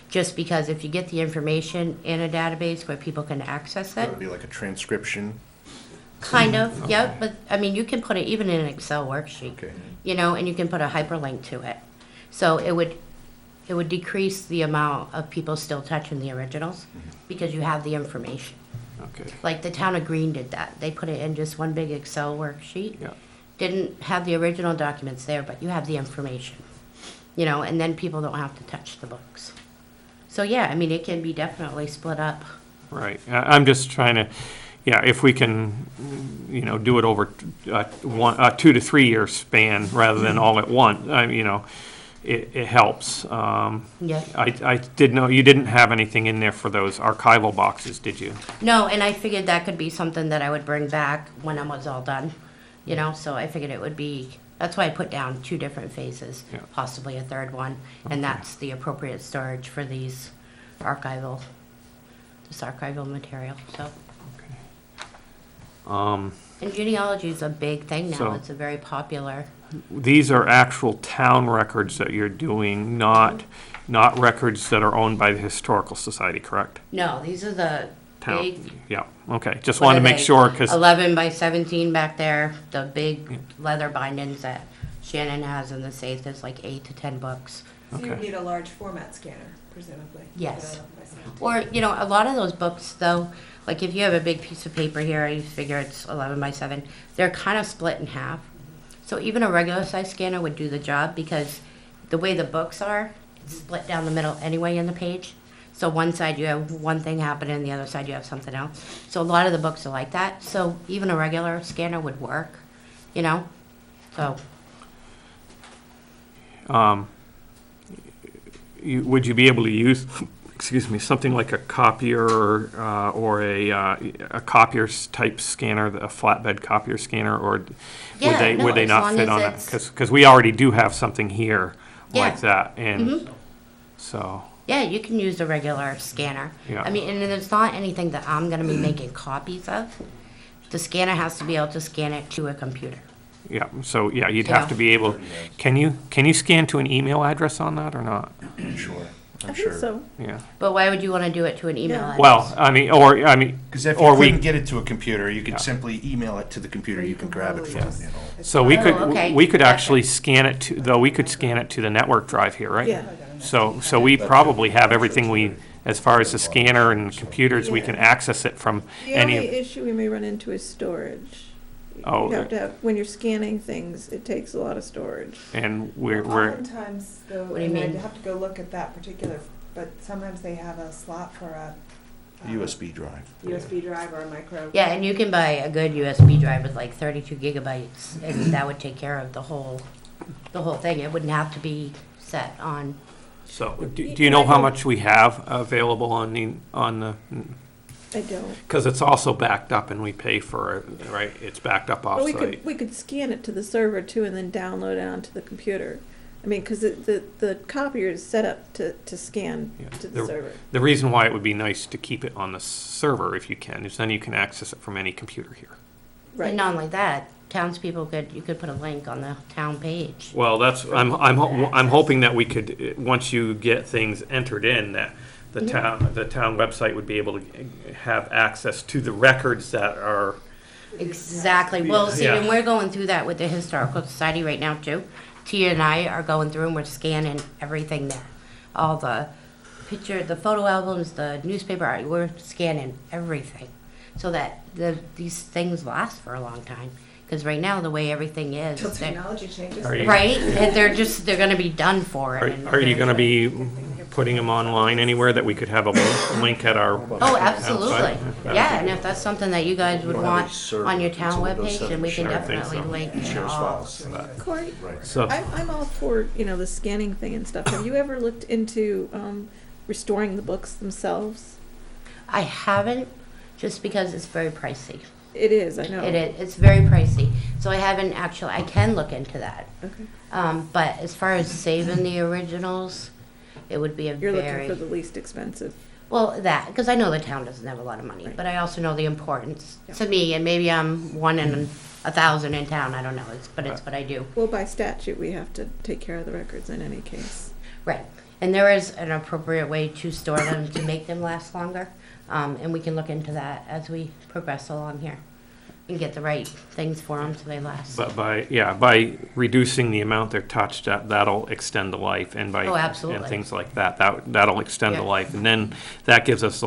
Just because if you get the information in a database where people can access That it, would be like a transcription. kind of, yeah, but I mean, you can put it even in an Excel worksheet, Okay. you know, and you can put a hyperlink to it. So it would decrease the amount of people still touching the originals because you have the information. Okay. Like the town of Green did that. They put it in just one big Excel worksheet. Yeah. Didn't have the original documents there, but you have the information, you know, and then people don't have to touch the books. So yeah, I mean, it can be definitely split up. Right. I'm just trying to, if we can, you know, do it over a 2 to 3 year span rather than all at once, you know, it helps. Yeah. I did know you didn't have anything in there for those archival boxes, did you? No, and I figured that could be something that I would bring back when I was all done. you know, so I figured it would be, that's why I put down 2 different phases, Yeah. possibly a 3rd one, and Okay. that's the appropriate storage for these archival, this archival material, so. And genealogy is a big thing now, So- it's a very popular, These are actual town records that you're doing, not records that are owned by the Historical Society, correct? no, these are the Town, big, yeah, okay, just what wanted are to make they? sure, because, 11 by 17 back there, the big leather bindings that Shannon has in the safe, there's like 8 to 10 books. So you Okay. need a large format scanner, presumably. Yes. for the- by 17. Or, you know, a lot of those books, though, like if you have a big piece of paper here, you figure it's 11 by 7, they're kind of split in half. So even a regular size scanner would do the job because the way the books are, it's split down the middle anyway in the page. So one side you have one thing happening, the other side you have something else. So a lot of the books are like that. So even a regular scanner would work, you know? So, would you be able to use, excuse me, something like a copier or a copier's type scanner, a flatbed copier scanner, or would Yeah, they, no, would they as not long fit as on that? it's- Because we already do have something here Yeah. like that, and Mhm. so, yeah, you can use a regular scanner. Yeah. I mean, and it's not anything that I'm gonna be making copies of. The scanner has to be able to scan it to a computer. yeah, so, yeah, you'd Yeah. have to be able, can you scan to an email address on that or not? Sure, I I'm think sure. so. Yeah, But why would you wanna do it to an email Yeah. address? well, I mean, Because if or you we, couldn't get it to a computer, you could Yeah. simply email it to the computer, you can grab it probably from, just- you know. so we Oh, could, okay. we could Gotcha. actually scan it to, though, we could scan it to the network drive here, right? Yeah. So we probably have everything we, as far as the scanner and computers, we can access it from The any only of, issue we may run into is storage. Oh, You have to have, when you're scanning things, it takes a lot of storage. and we're, Oftentimes, though, What do you and I'd mean? have to go look at that particular, but sometimes they have a slot for a. USB drive. USB drive or a micro. Yeah, and you can buy a good USB drive with like 32 gigabytes, and that would take care of the whole thing. It wouldn't have to be set on. so, do you know how much we have available on the, I don't. because it's also backed up and we pay for it, right? It's backed up But offsite. we could scan it to the server too and then download it onto the computer. I mean, because the copier is set up to scan Yeah. to the server. The reason why it would be nice to keep it on the server, if you can, is then you can access it from any computer here. Right. And not only that, townspeople you could put a link on the town page. Well, that's, I'm hoping that we could, once you get things entered in, that the town website would be able to have access to the records that are, Exactly. Well, see, Yeah. and we're going through that with the Historical Society right now too. Tia and I are going through and we're scanning everything there. All the the photo albums, the newspaper art, we're scanning everything. So that these things last for a long time. Because right now, the way everything is, Till they're- technology changes. Are you- right? And they're gonna be done for it. and are you gonna they're- be putting them online anywhere that we could have a link at our? Oh, absolutely. outside? Yeah, and if that's something that you guys would You don't have a want server, on your so town Windows webpage, 7 then we can share. I think definitely so. link It shares all. files. Corey, Right. So, I'm all for, the scanning thing and stuff. Have you ever looked into restoring the books themselves? I haven't, just because it's very pricey. It is, I know. It's very pricey. So I can look into that. Okay. But as far as saving the originals, it would be a You're very, looking for the least expensive. well, because I know the town doesn't have a lot of money, Right. but I also know the importance Yeah. to me, and maybe I'm 1 in 1,000 in town, I don't know, but it's what I do. Well, by statute, we have to take care of the records in any case. Right, and there is an appropriate way to store them to make them last longer, and we can look into that as we progress along here and get the right things for them so they last. but by reducing the amount they're touched, that'll extend the life, and by. Oh, absolutely. And things like that'll extend the Yeah. life, and then that gives us,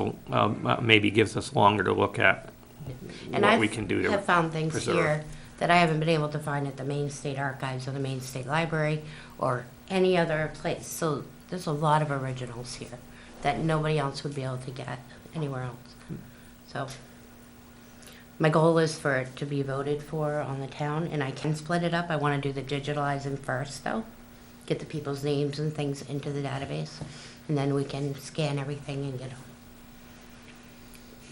maybe gives us longer to look at And what I we can do to have found things preserve. here that I haven't been able to find at the Maine State Archives or the Maine State Library or any other place. So there's a lot of originals here that nobody else would be able to get anywhere else. So my goal is for it to be voted for on the town, and I can split it up. I want to do the digitalizing first, though. Get the people's names and things into the database, and then we can scan everything and get them.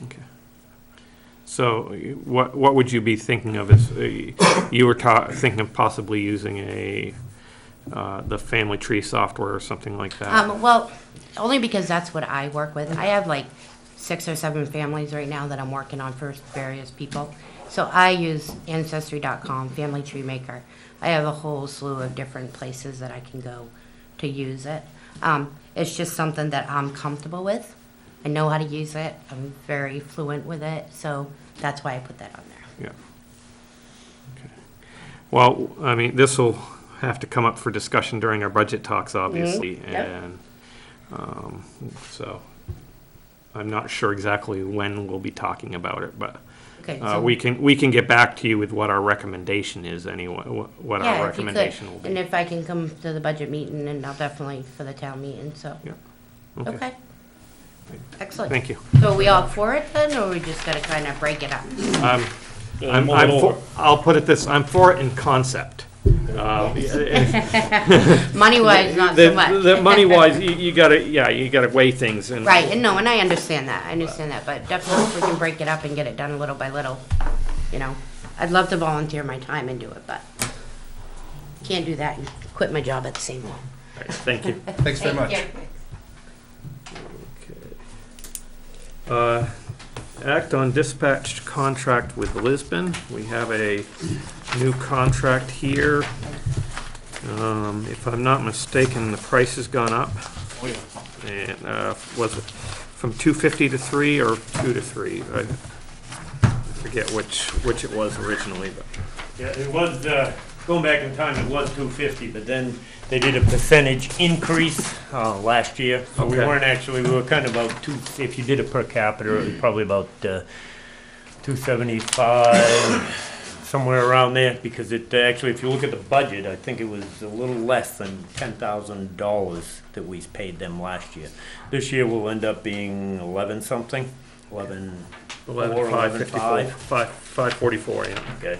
Okay. So what would you be thinking of as, you were thinking of possibly using the Family Tree software or something like that? Well, only because that's what I work with. I have like 6 or 7 families right now that I'm working on for various people. So I use Ancestry.com, Family Tree Maker. I have a whole slew of different places that I can go to use it. It's just something that I'm comfortable with. I know how to use it. I'm very fluent with it, so that's why I put that on there. Yeah. Okay. Well, I mean, this will have to come up for discussion during our budget talks, obviously, Yep. and so I'm not sure exactly when we'll be talking about it, but Okay, so we can get back to you with what our recommendation is anyway. What yeah, our if you could, recommendation will be. and if I can come to the budget meeting, and I'll definitely for the town meeting. So Yeah. okay. Excellent. Thank you. So are we all for it then, or we just gotta kind of break it up? I'll put it this, I'm for it in concept. Money-wise, not so much. The money-wise, you gotta weigh things and. Right, and I understand that, but definitely if we can break it up and get it done little by little, I'd love to volunteer my time and do it, but can't do that and quit my job at the same time. All right, thank you. Thanks very much. Act on dispatched contract with Lisbon. We have a new contract here. If I'm not mistaken, the price has gone up. Oh, yeah. And was it from 250 to 3 or 2 to 3? I forget which it was originally, but. Yeah, it was, going back in time, it was 250, but then they did a percentage increase last year. So we Okay. weren't actually, we were kind of about if you did it per capita, it was probably about 275, somewhere around there, because it actually, if you look at the budget, I think it was a little less than $10,000 that we paid them last year. This year will end up being 11 something, 544, yeah. Okay.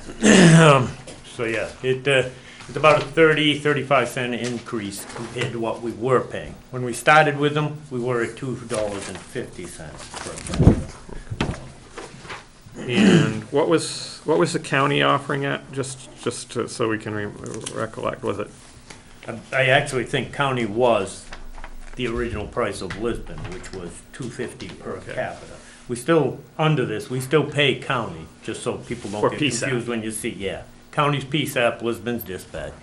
So yeah, it's about a 35 cent increase compared to what we were paying. When we started with them, we were at $2.50 per gallon. And what was the county offering at? Just so we can recollect, was it? I actually think county was the original price of Lisbon, which was $2.50 per capita. We still, under this, we still pay county, just so people don't For get PSAP. confused when you see, yeah. County's PSAP, Lisbon's dispatch.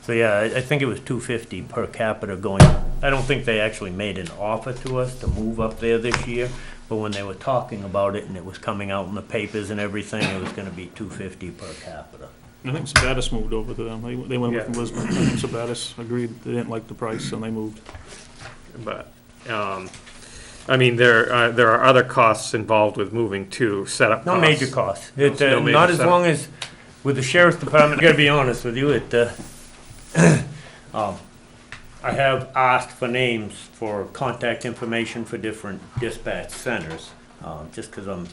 So yeah, I think it was $2.50 per capita going. I don't think they actually made an offer to us to move up there this year, but when they were talking about it and it was coming out in the papers and everything, it was gonna be $2.50 per capita. I think Sabatis moved over to them. They went Yeah. with Lisbon. I think Sabatis agreed they didn't like the price, and they moved. But, I mean, there are other costs involved with moving too, setup No costs. major costs. No major Not as setup. long as, with the sheriff's department, I gotta be honest with you, I have asked for names for contact information for different dispatch centers, just because I'm,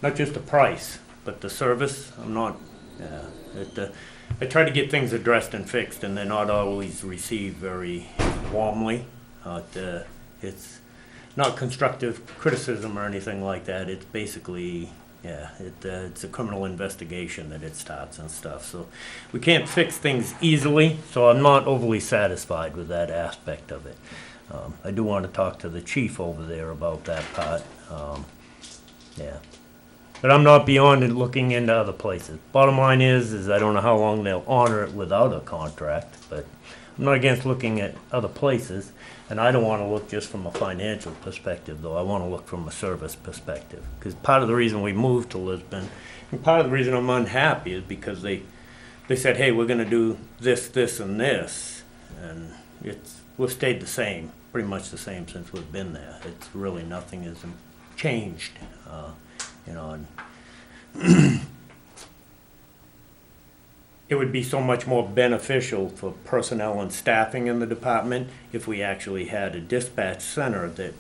not just the price, but the service, I'm not, I try to get things addressed and fixed, and they're not always received very warmly. It's not constructive criticism or anything like that, it's basically, it's a criminal investigation that it starts and stuff, so we can't fix things easily, so I'm not overly satisfied with that aspect of it. I do want to talk to the chief over there about that part, but I'm not beyond it looking into other places. Bottom line is I don't know how long they'll honor it without a contract, but I'm not against looking at other places, and I don't want to look just from a financial perspective, though. I want to look from a service perspective, because part of the reason we moved to Lisbon, and part of the reason I'm unhappy is because they said, hey, we're going to do this, this, and this, and we've stayed the same, pretty much the same since we've been there. It's really nothing has changed, and it would be so much more beneficial for personnel and staffing in the department if we actually had a dispatch center that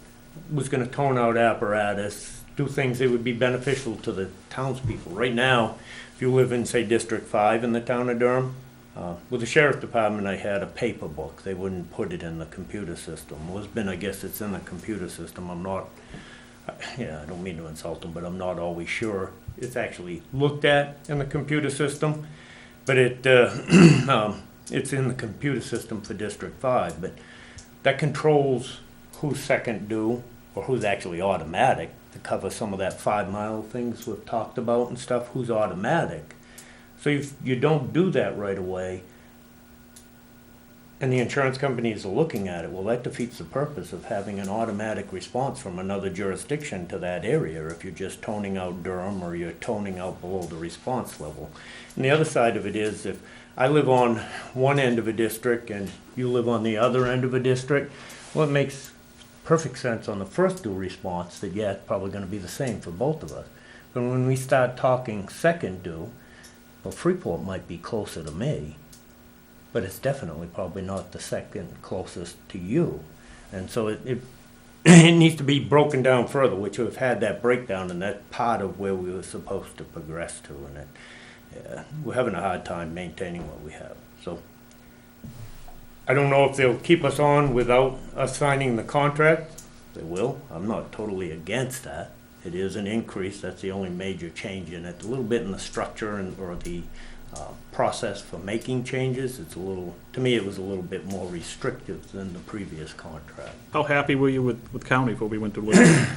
was going to tone out apparatus, do things that would be beneficial to the townspeople. Right now, if you live in, say, District 5 in the town of Durham, with the sheriff's department, I had a paper book. They wouldn't put it in the computer system. Lisbon, I guess it's in the computer system. I'm not yeah, I don't mean to insult them, but I'm not always sure it's actually looked at in the computer system. But it's in the computer system for District 5, but that controls who's second due or who's actually automatic to cover some of that 5-mile things we've talked about and stuff, who's automatic. So if you don't do that right away, and the insurance companies are looking at it, well, that defeats the purpose of having an automatic response from another jurisdiction to that area if you're just toning out Durham or you're toning out below the response level. And the other side of it is, if I live on one end of a district and you live on the other end of a district, well, it makes perfect sense on the first due response that, yeah, it's probably going to be the same for both of us. But when we start talking second due, well, Freeport might be closer to me, but it's definitely probably not the second closest to you. And so it needs to be broken down further, which we've had that breakdown, and that's part of where we were supposed to progress to. And we're having a hard time maintaining what we have. So I don't know if they'll keep us on without us signing the contract. They will. I'm not totally against that. It is an increase. That's the only major change in it. A little bit in the structure or the process for making changes. It's a little, to me, it was a little bit more restrictive than the previous contract. How happy were you with county before we went to Lisbon?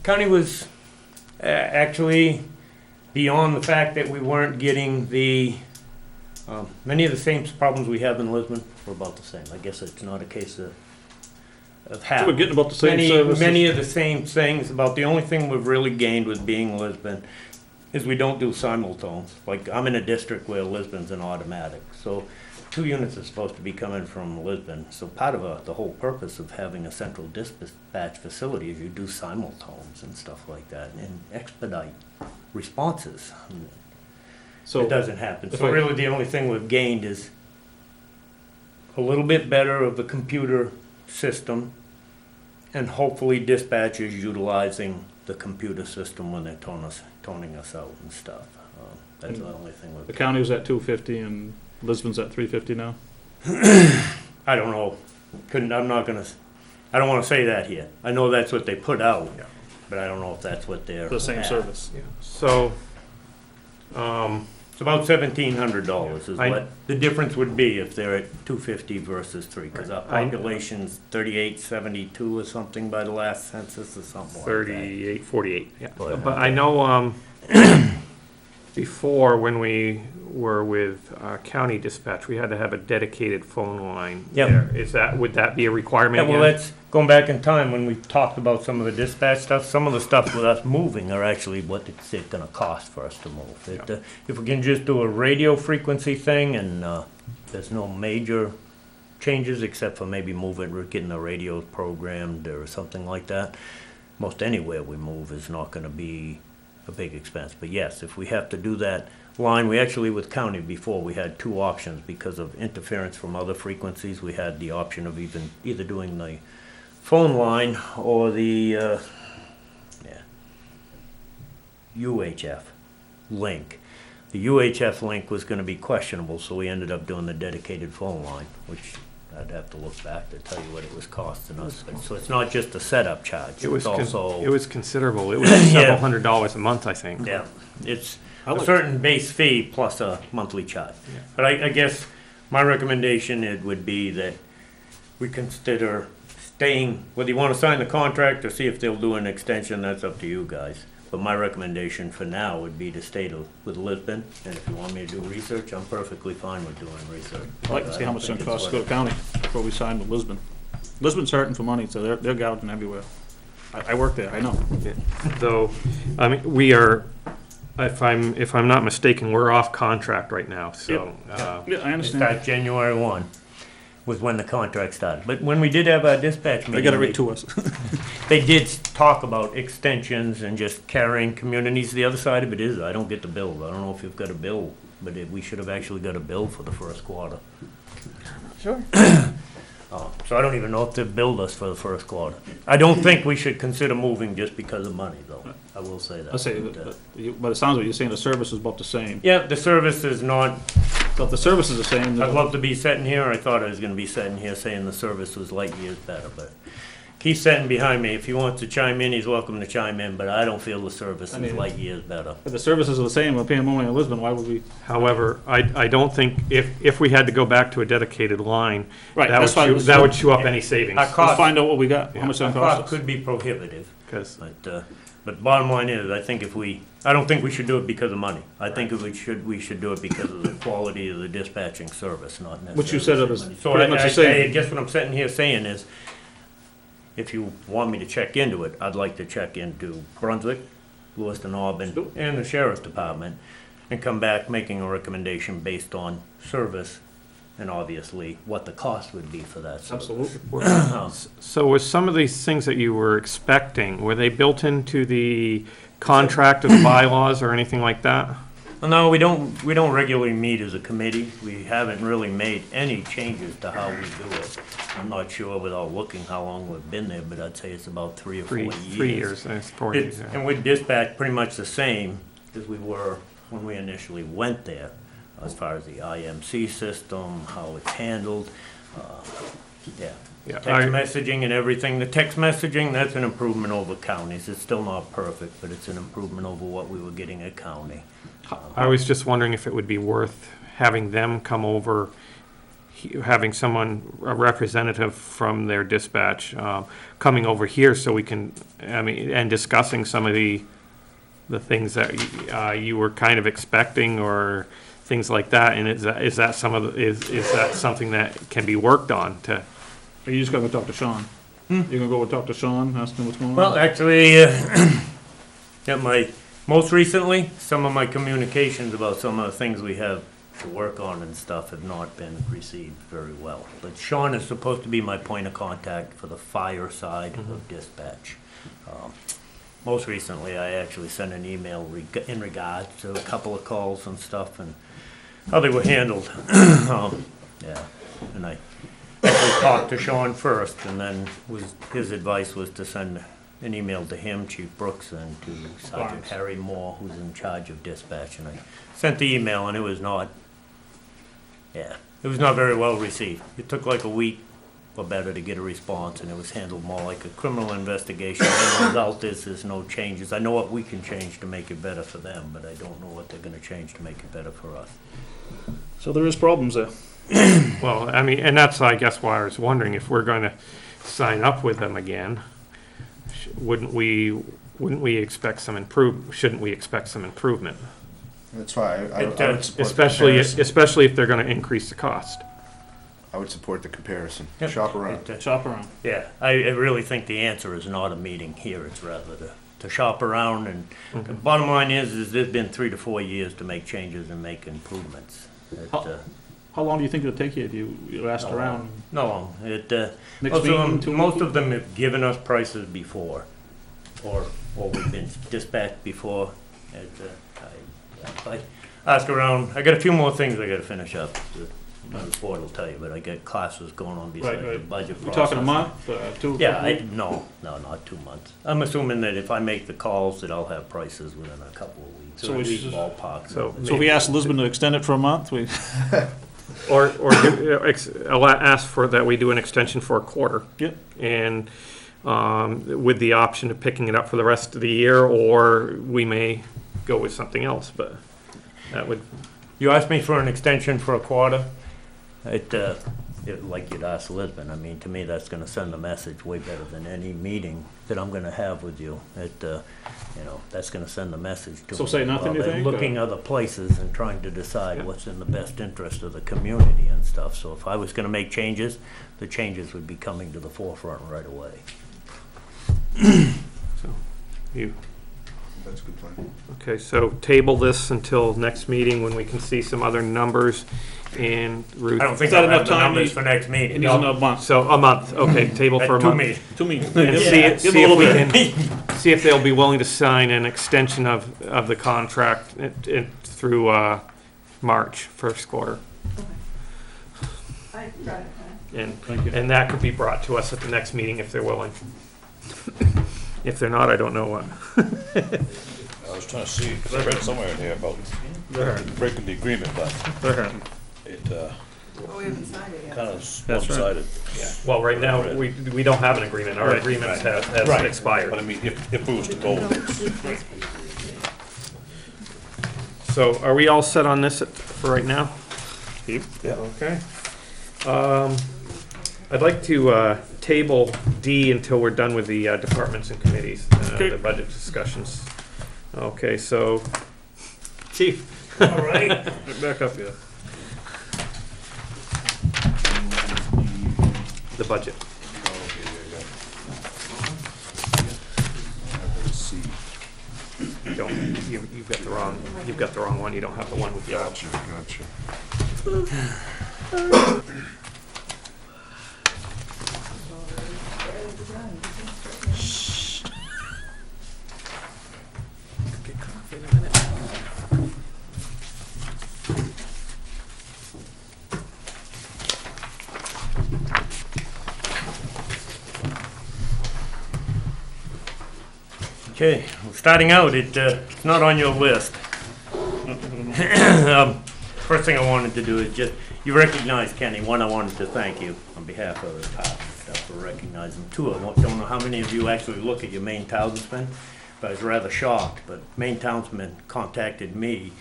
County was actually beyond the fact that we weren't getting the, many of the same problems we have in Lisbon were about the same. I guess it's not a case of half. So we're getting about the same services? Many of the same things. About the only thing we've really gained with being Lisbon is we don't do simultones. Like, I'm in a district where Lisbon's an automatic, so 2 units are supposed to be coming from Lisbon. So part of the whole purpose of having a central dispatch facility is you do simultones and stuff like that and expedite responses. So it doesn't happen. So really the only thing we've gained is a little bit better of the computer system and hopefully dispatchers utilizing the computer system when they're toning us out and stuff. That's the only thing. The county was at 250 and Lisbon's at 350 now? I don't know. I don't want to say that here. I know that's what they put out, but I don't know if that's what they're the same service. Yeah. So, it's about $1,700 is what the difference would be if they're at 250 versus 3, because our population's 3872 or something by the last census or something like that. 3848, yeah. But I know before, when we were with county dispatch, we had to have a dedicated phone line there. Would that be a requirement again? Yeah, well, that's going back in time when we talked about some of the dispatch stuff. Some of the stuff with us moving are actually what it's going to cost for us to move. If we can just do a radio frequency thing and there's no major changes except for maybe getting the radios programmed or something like that, most anywhere we move is not going to be a big expense. But yes, if we have to do that line, we actually, with county before, we had 2 options because of interference from other frequencies. We had the option of either doing the phone line or the UHF link. The UHF link was going to be questionable, so we ended up doing the dedicated phone line, which I'd have to look back to tell you what it was costing us. So it's not just a setup charge. It was also it was considerable. It was several $100s a month, I think. Yeah, it's a certain base fee plus a monthly charge. Yeah. But I guess my recommendation would be that we consider staying, whether you want to sign the contract or see if they'll do an extension, that's up to you guys. But my recommendation for now would be to stay with Lisbon, and if you want me to do research, I'm perfectly fine with doing research. I'd like to see how much it's going to cost to go to county before we sign with Lisbon. Lisbon's hurting for money, so they're gouging everywhere. I work there, I know. Yeah. Though, I mean, we are, if I'm not mistaken, we're off contract right now, so. Yeah, I understand. It starts January 1 was when the contract started. But when we did have our dispatch meeting, they got to read to us. They did talk about extensions and just carrying communities. The other side of it is I don't get the bill. I don't know if you've got a bill, but we should have actually got a bill for the first quarter. Sure. So I don't even know if they've billed us for the first quarter. I don't think we should consider moving just because of money, though. I will say that. I say, but it sounds like you're saying the service is about the same. Yeah, the service is not. So if the service is the same, I'd love to be sitting here. I thought I was going to be sitting here saying the service was light years better, but Keith's sitting behind me. If he wants to chime in, he's welcome to chime in, but I don't feel the service I is mean- light years better. If the services are the same, we're paying more money in Lisbon, why would we? However, I don't think, if we had to go back to a dedicated line, Right, that would that's fine. chew, that would chew up any savings. Our Let's cost, find out what we got, how Yeah. much our that costs cost us. could be prohibitive, 'Cause but bottom line is, I think I don't think we should do it because of money. I think if we should do it because of the quality of the dispatching service, not necessarily. What you said of is So pretty much the same. I guess what I'm sitting here saying is, if you want me to check into it, I'd like to check into Brunswick, Lewiston, Auburn, and the sheriff's department, and come back making a recommendation based on service, and obviously what the cost would be for that service. Absolutely. So was some of these things that you were expecting, were they built into the contract or the bylaws or anything like that? No, we don't regularly meet as a committee. We haven't really made any changes to how we do it. I'm not sure without looking how long we've been there, but I'd say it's about 3 or 4 years. 3 years, that's 4 years. And with dispatch, pretty much the same as we were when we initially went there, as far as the IMC system, how it's handled, yeah. Yeah, Text messaging and everything. The text messaging, that's an improvement over counties. It's still not perfect, but it's an improvement over what we were getting at county. I was just wondering if it would be worth having them come over, having someone, a representative from their dispatch, coming over here so we can, and discussing some of the things that you were kind of expecting or things like that. And is that something that can be worked on to? Are you just gonna go talk to Sean? You're gonna go talk to Sean, ask him what's going on? Well, actually, most recently, some of my communications about some of the things we have to work on and stuff have not been received very well. But Sean is supposed to be my point of contact for the fire side of dispatch. Most recently, I actually sent an email in regards to a couple of calls and stuff and how they were handled. Yeah, and I actually talked to Sean first, and then his advice was to send an email to him, Chief Brooks, and to Sergeant Barnes. Harry Moore, who's in charge of dispatch, and I sent the email, and it was not very well received. It took like a week or better to get a response, and it was handled more like a criminal investigation. And the result is there's no changes. I know what we can change to make it better for them, but I don't know what they're gonna change to make it better for us. So there is problems there. Well, and that's, I guess, why I was wondering if we're going to sign up with them again, wouldn't we expect some shouldn't we expect some improvement? That's why I would support the Especially comparison. if they're going to increase the cost. I would support the comparison. Yep. Shop around. Shop around. Yeah, I really think the answer is not a meeting here, it's rather to shop around, and the bottom line is there's been 3 to 4 years to make changes and make improvements. How long do you think it'll take you if you asked around? No, Next meeting, 2 most weeks? of them have given us prices before, or we've been dispatched before. If I ask around, I got a few more things I gotta finish up. The board will tell you, but I got classes going on besides the budget We're process. talking a month, 2? Yeah, no, not 2 months. I'm assuming that if I make the calls, that I'll have prices within a couple of weeks. So or we at least should- ballpark. So numbers. So if we ask Lisbon to extend it for a month, we, Or ask for that we do an extension for a quarter. Yep. And with the option of picking it up for the rest of the year, or we may go with something else, but that would. You asked me for an extension for a quarter. Like you'd asked Lisbon, to me, that's gonna send a message way better than any meeting that I'm gonna have with you. That's gonna send a message to. So say nothing, you they're think, looking or- other places and trying to decide what's in the best interest of the community and stuff. So if I was gonna make changes, the changes would be coming to the forefront right away. So, you, That's a good plan. okay, so table this until next meeting when we can see some other numbers and Ruth. I don't think Is that I'll have enough the time? numbers for next meeting. it needs another month. So a month, okay, table for a Two month. meetings. 2 meetings. And Give see them if a little we bit. can, see if they'll be willing to sign an extension of the contract through March, first quarter. I got it. And that could be brought to us at the next meeting if they're willing. If they're not, I don't know what. I was trying to see, because I read somewhere in here about breaking the agreement, but it, Oh, we haven't signed it yet. kind of That's right. one-sided. Well, right now, we don't have an agreement. Our Right, agreements right. have Right. expired. But I mean, if it was to go with this. So are we all set on this for right now? Steve? Yeah. Okay. I'd like to table D until we're done with the departments and committees, the budget discussions. Okay, so, Chief. All right. Get back up here. The budget. You don't, you've got the wrong one. You don't have the one with yellow. Gotcha. Okay, well, starting out, it's not on your list. First thing I wanted to do is just, you recognize Kenny. One, I wanted to thank you on behalf of the department staff for recognizing. Two, I don't know how many of you actually look at your main townsmen, but I was rather shocked. But main townsman contacted me,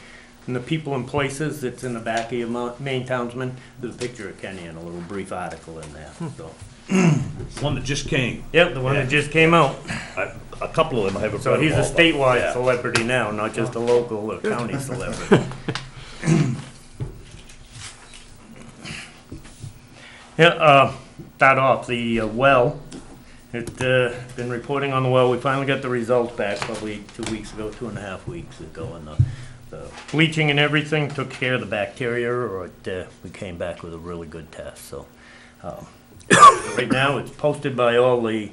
and the people and places that's in the back of your main townsman, there's a picture of Kenny and a little brief article in there, so. One that just came. Yep, the one that just came out. A couple of them I haven't read So he's a them all, but, statewide yeah. celebrity now, not just a local or county celebrity. Yeah, start off, the well, been reporting on the well, we finally got the results back probably 2 weeks ago, 2.5 weeks ago, and the bleaching and everything took care of the bacteria, or we came back with a really good test, so. Right now, it's posted by all the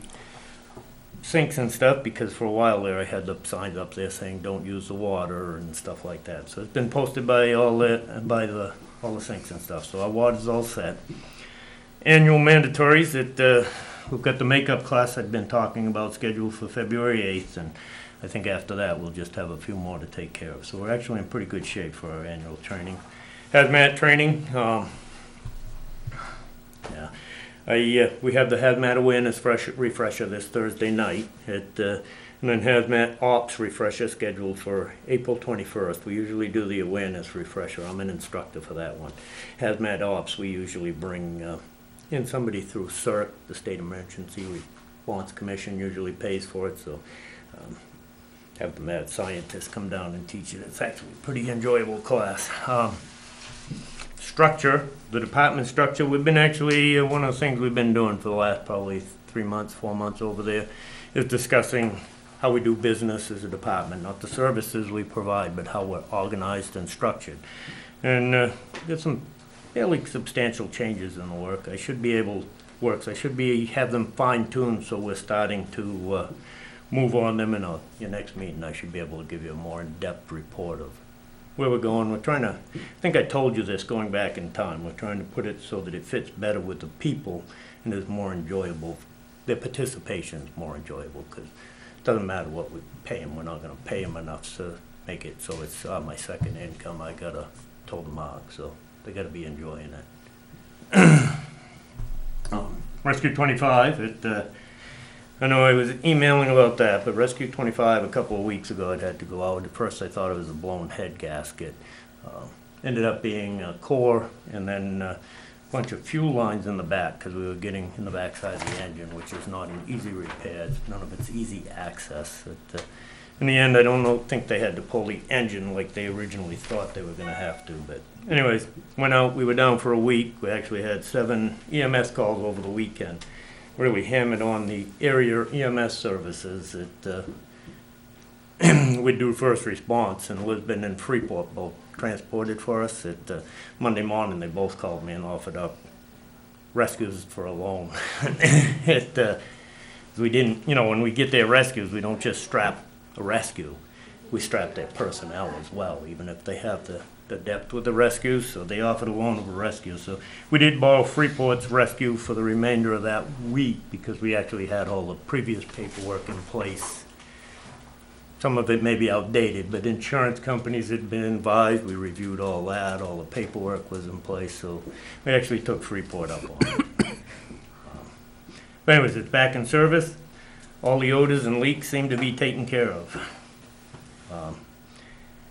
sinks and stuff, because for a while there, I had the signs up there saying, don't use the water and stuff like that. So it's been posted by all the sinks and stuff, so our water's all set. Annual mandatories that, we've got the makeup class I've been talking about scheduled for February 8th, and I think after that, we'll just have a few more to take care of. So we're actually in pretty good shape for our annual training. Hazmat training, yeah. We have the Hazmat Awareness Refresher this Thursday night, and then Hazmat Ops Refresher scheduled for April 21st. We usually do the Awareness Refresher. I'm an instructor for that one. Hazmat Ops, we usually bring in somebody through CERT, the State Emergency Response Commission usually pays for it, so have the mad scientists come down and teach it. It's actually a pretty enjoyable class. Structure, the department structure, we've been actually, one of the things we've been doing for the last probably 3 months, 4 months over there, is discussing how we do business as a department, not the services we provide, but how we're organized and structured. And there's some fairly substantial changes in the work. I should be have them fine-tuned, so we're starting to move on them in your next meeting. I should be able to give you a more in-depth report of where we're going. We're trying to, I think I told you this going back in time, we're trying to put it so that it fits better with the people and is more enjoyable. Their participation is more enjoyable, because it doesn't matter what we pay them, we're not going to pay them enough to make it so it's my second income. I got to toe the mark, so they got to be enjoying it. Rescue 25, I know I was emailing about that, but Rescue 25 a couple of weeks ago, it had to go out. At first I thought it was a blown head gasket. Ended up being a core, and then a bunch of fuel lines in the back, because we were getting in the backside of the engine, which is not an easy repair. None of it's easy access. In the end, I don't think they had to pull the engine like they originally thought they were going to have to. But anyways, went out. We were down for a week. We actually had 7 EMS calls over the weekend. Really hammered on the area EMS services that we do first response, and Lisbon and Freeport both transported for us. Monday morning, they both called me and offered up rescues for a loan. We didn't, when we get their rescues, we don't just strap a rescue. We strap their personnel as well, even if they have the depth with the rescues, so they offered a loan of a rescue. So we did borrow Freeport's rescue for the remainder of that week, because we actually had all the previous paperwork in place some of it may be outdated, but insurance companies had been advised, we reviewed all that, all the paperwork was in place, so we actually took Freeport up on it. But anyways, it's back in service. All the odors and leaks seem to be taken care of.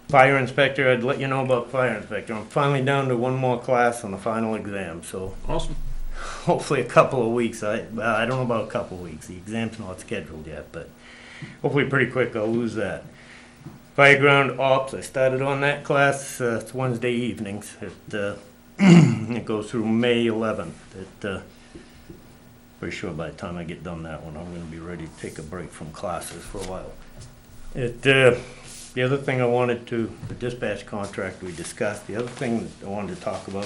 Fire inspector, I'd let you know about fire inspector. I'm finally down to one more class on the final exam, so Awesome. hopefully a couple of weeks. I don't know about a couple of weeks. The exam's not scheduled yet, but hopefully pretty quick I'll lose that. Fireground ops, I started on that class. It's Wednesday evenings. It goes through May 11th. Pretty sure by the time I get done that one, I'm going to be ready to take a break from classes for a while. The other thing I wanted to, the dispatch contract we discussed, the other thing that I wanted to talk about,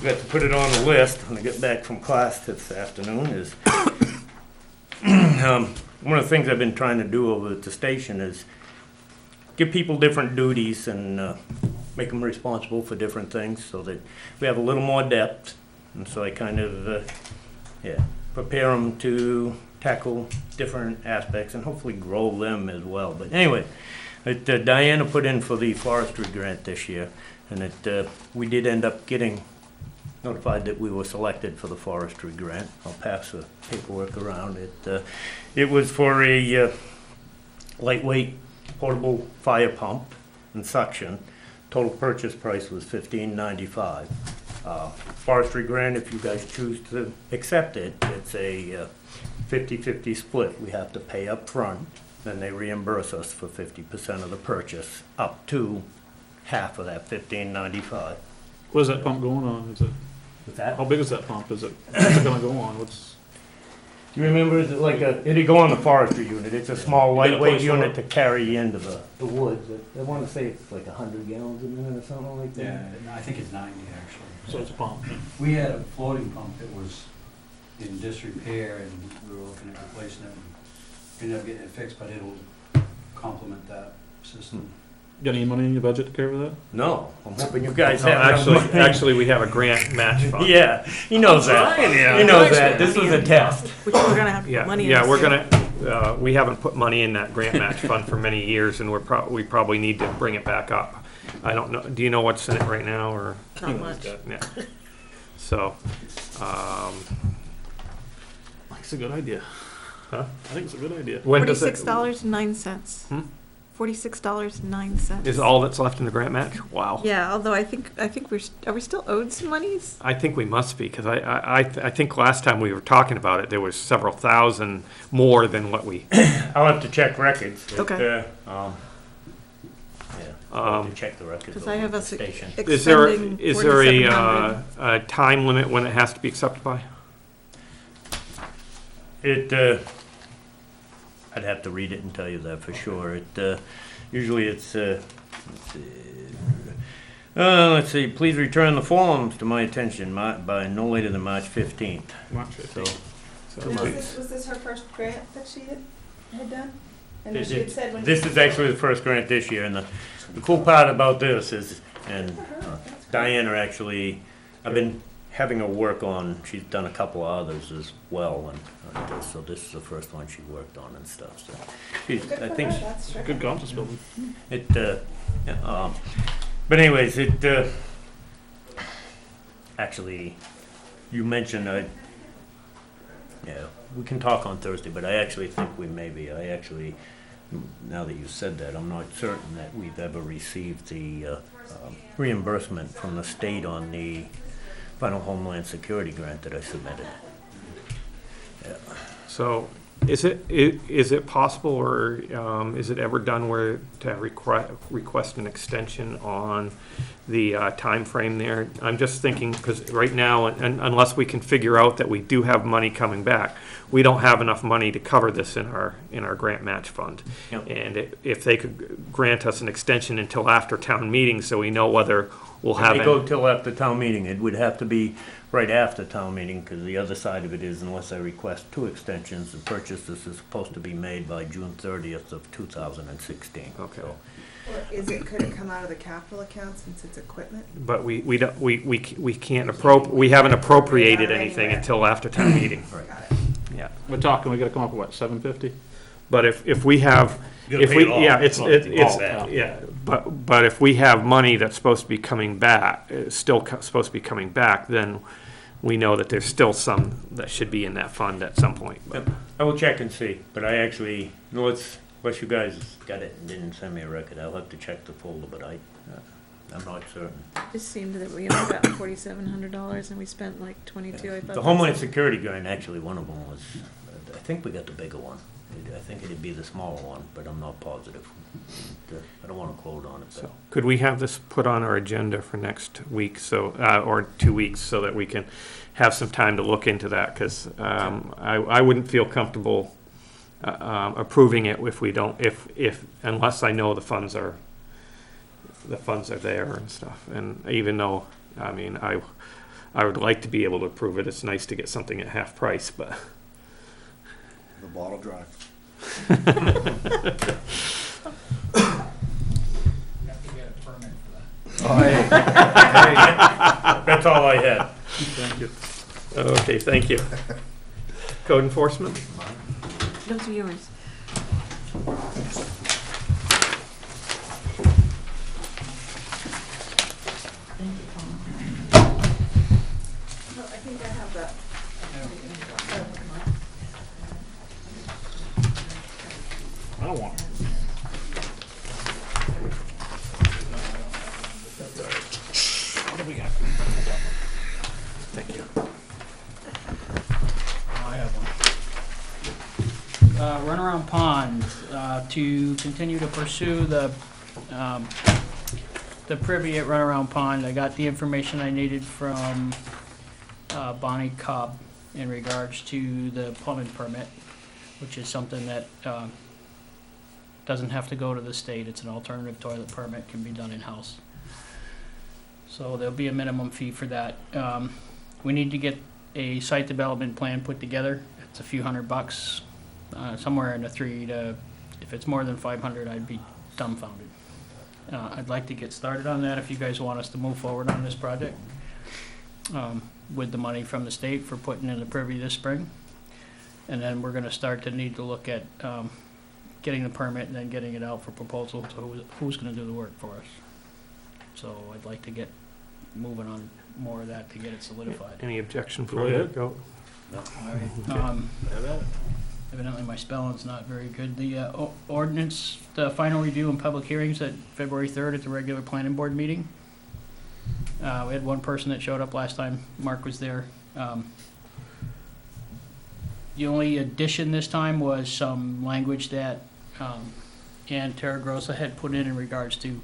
we got to put it on the list when I get back from class this afternoon, is one of the things I've been trying to do over at the station is give people different duties and make them responsible for different things so that we have a little more depth. And so I kind of, prepare them to tackle different aspects and hopefully grow them as well. But anyway, Diana put in for the forestry grant this year, and we did end up getting notified that we were selected for the forestry grant. I'll pass the paperwork around. It was for a lightweight portable fire pump and suction. Total purchase price was $15.95. Forestry grant, if you guys choose to accept it, it's a 50-50 split. We have to pay up front, then they reimburse us for 50% of the purchase, up to half of that $15.95. Where's that pump going on? Is it? With that? How big is that pump? What's it gonna go on? Do you remember, is it like it'd go on the forestry unit. It's a small lightweight unit to carry into the woods. I want to say it's like 100 gallons a minute or something like that. Yeah, I think it's 90 actually. So it's a pump. We had a floating pump that was in disrepair and we were looking at replacing it. We ended up getting it fixed, but it'll complement that system. Got any money in your budget to cover that? No, I'm hoping you guys No, have. actually, we have a grant match fund. Yeah, he knows that. He knows that. This was a test. Which we're gonna have Yeah, money in. yeah, this we're year. gonna, we haven't put money in that grant match fund for many years, and we probably need to bring it back up. I don't know, do you know what's in it right now, or? Not much. Yeah. So, It's a good idea. huh? I think it's a good idea. When does it, $46.09. Hmm? $46.09. is all that's left in the grant match? Wow. Yeah, although I think are we still owed some monies? I think we must be, because I think last time we were talking about it, there was several thousand more than what we. I'll have to check records. Okay. I'll have to check the records. Because over I have at us the station. Is there expending a time limit when it has to be accepted by? I'd have to read it and tell you that for sure. Usually it's, let's see, please return the forms to my attention by no later than March 15th. March 15th. So, And was this her first grant that she had done? And then she had said when. This is actually the first grant this year, and the cool part about this is, and Diana actually, I've been having her work on, she's done a couple of others as well, and so this is the first one she worked on and stuff, so. I think, Good office building. but anyways, actually, you mentioned, we can talk on Thursday, but I actually think now that you said that, I'm not certain that we've ever received the reimbursement from the state on the final Homeland Security grant that I submitted. Yeah. So, is it possible, or is it ever done where to request an extension on the time frame there? I'm just thinking, because right now, unless we can figure out that we do have money coming back, we don't have enough money to cover this in our grant match fund. Yep. And if they could grant us an extension until after town meeting, so we know whether we'll have. If they go till after town meeting, it would have to be right after town meeting, because the other side of it is, unless I request 2 extensions, the purchase is supposed to be made by June 30th of 2016. Okay. So, Or could it come out of the capital account since it's equipment? But we don't, we can't we haven't appropriated anything until after town meeting. Right. Got it. Yeah. We're talking, we gotta come up with what, 750? But if we have, You gotta if pay we, it off. yeah, it's, It's it's, bad. yeah, but if we have money that's supposed to be coming back, supposed to be coming back, then we know that there's still some that should be in that fund at some point. But I will check and see, but I actually, unless you guys got it and didn't send me a record, I'll have to check the folder, but I'm not certain. It seemed that we only got $4,700 and we spent like 22, I thought. The Homeland Security grant, actually, one of them was, I think we got the bigger one. I think it'd be the smaller one, but I'm not positive. I don't want to quote on it. so, could we have this put on our agenda for next week, so, or 2 weeks, so that we can have some time to look into that? Because I wouldn't feel comfortable approving it if we don't, unless I know the funds are there and stuff. And even though, I mean, I would like to be able to approve it. It's nice to get something at half price, but. The bottle drive. You have to get a permit for that. Oh, hey. That's all I had. Thank you. Okay, thank you. Code enforcement? Those are yours. I think I have that. I don't want it. What do we got? Thank you. I have one. Runaround Pond, to continue to pursue the privy at Runaround Pond. I got the information I needed from Bonnie Cobb in regards to the plumbing permit, which is something that doesn't have to go to the state. It's an alternative toilet permit, can be done in-house. So there'll be a minimum fee for that. We need to get a site development plan put together. It's a few $100, somewhere in the if it's more than 500, I'd be dumbfounded. I'd like to get started on that if you guys want us to move forward on this project, with the money from the state for putting in the privy this spring. And then we're gonna start to need to look at getting the permit and then getting it out for proposal to who's gonna do the work for us. So I'd like to get moving on more of that to get it solidified. Any objection Go for ahead. that? Go. Evidently my spelling's not very good. The ordinance, the final review and public hearings at February 3rd at the regular planning board meeting. We had one person that showed up last time Mark was there. The only addition this time was some language that Ann Terragrossa had put in regards to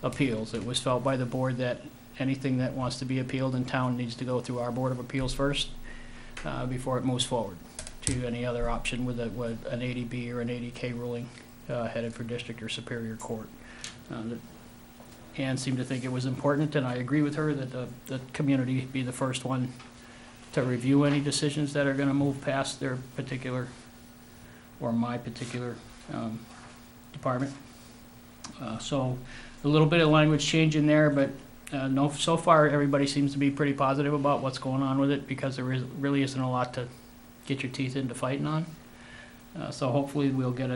appeals. It was felt by the board that anything that wants to be appealed in town needs to go through our Board of Appeals first, before it moves forward to any other option with an 80B or an 80K ruling headed for district or superior court. Ann seemed to think it was important, and I agree with her that the community be the first one to review any decisions that are going to move past their particular, or my particular department. So a little bit of language change in there, but no, so far everybody seems to be pretty positive about what's going on with it, because there really isn't a lot to get your teeth into fighting on. So hopefully we'll get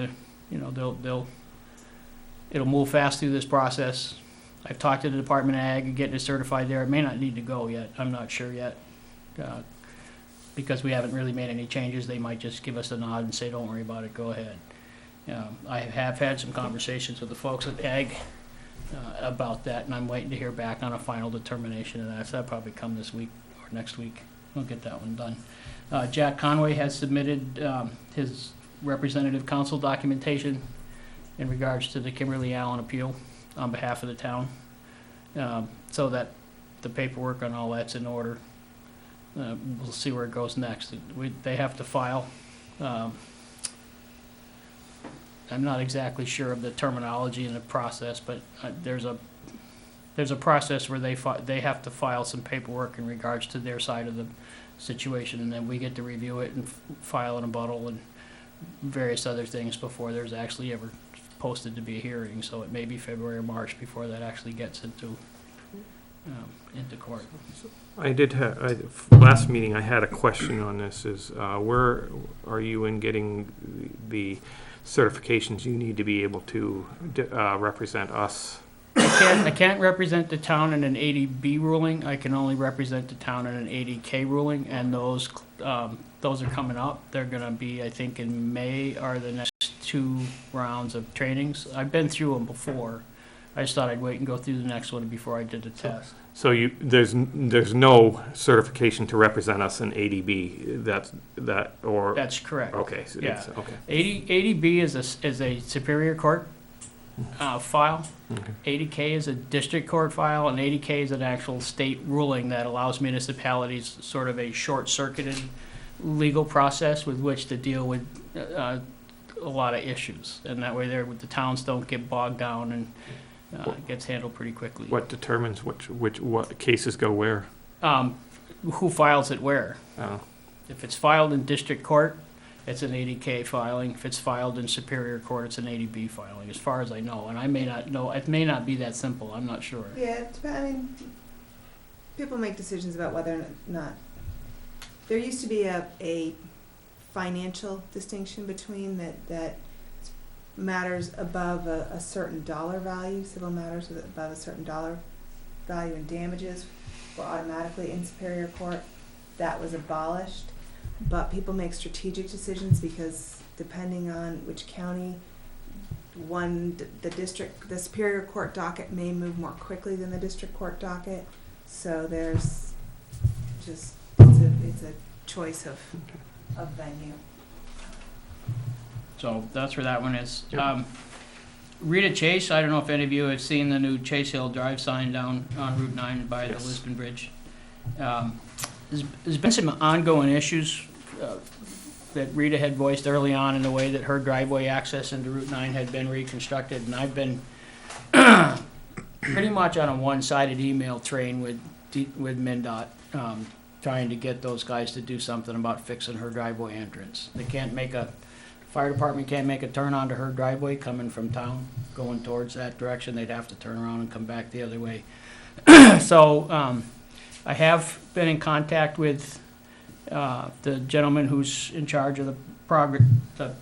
it'll move fast through this process. I've talked to the Department of Ag and getting it certified there. It may not need to go yet. I'm not sure yet. Because we haven't really made any changes, they might just give us a nod and say, don't worry about it, go ahead. I have had some conversations with the folks at Ag about that, and I'm waiting to hear back on a final determination of that. So that'll probably come this week or next week. We'll get that one done. Jack Conway has submitted his representative counsel documentation in regards to the Kimberly Allen appeal on behalf of the town, so that the paperwork on all that's in order. We'll see where it goes next. They have to file. I'm not exactly sure of the terminology in the process, but there's a process where they have to file some paperwork in regards to their side of the situation, and then we get to review it and file an rebuttal and various other things before there's actually ever posted to be a hearing. So it may be February or March before that actually gets into into court. I did have, last meeting, I had a question on this, is where are you in getting the certifications you need to be able to represent us? I can't represent the town in an 80B ruling. I can only represent the town in an 80K ruling, and those are coming up. They're gonna be, I think, in May are the next 2 rounds of trainings. I've been through them before. I just thought I'd wait and go through the next one before I did the test. So there's no certification to represent us in ADB. That's correct. Okay. So Yeah. Okay. 80B is a Superior Court file. Okay. 80K is a district court file, and 80K is an actual state ruling that allows municipalities sort of a short-circuited legal process with which to deal with a lot of issues, and that way the towns don't get bogged down, and it gets handled pretty quickly. What determines what cases go where? Who files it where? Oh. If it's filed in district court, it's an 80K filing. If it's filed in Superior Court, it's an 80B filing, as far as I know. And I may not know, it may not be that simple, I'm not sure. Yeah, I mean, people make decisions about whether or not. There used to be a financial distinction between that matters above a certain dollar value, civil matters above a certain dollar value, and damages were automatically in Superior Court. That was abolished. But people make strategic decisions because depending on which county, the Superior Court docket may move more quickly than the district court docket. So there's just, it's a choice of venue. So that's where that one is. Rita Chase, I don't know if any of you have seen the new Chase Hill Drive sign down on Route 9 by the Lisbon Bridge. There's been some ongoing issues that Rita had voiced early on in the way that her driveway access into Route 9 had been reconstructed, and I've been pretty much on a one-sided email train with MnDOT, trying to get those guys to do something about fixing her driveway entrance. Fire department can't make a turn onto her driveway coming from town, going towards that direction. They'd have to turn around and come back the other way. So I have been in contact with the gentleman who's in charge of the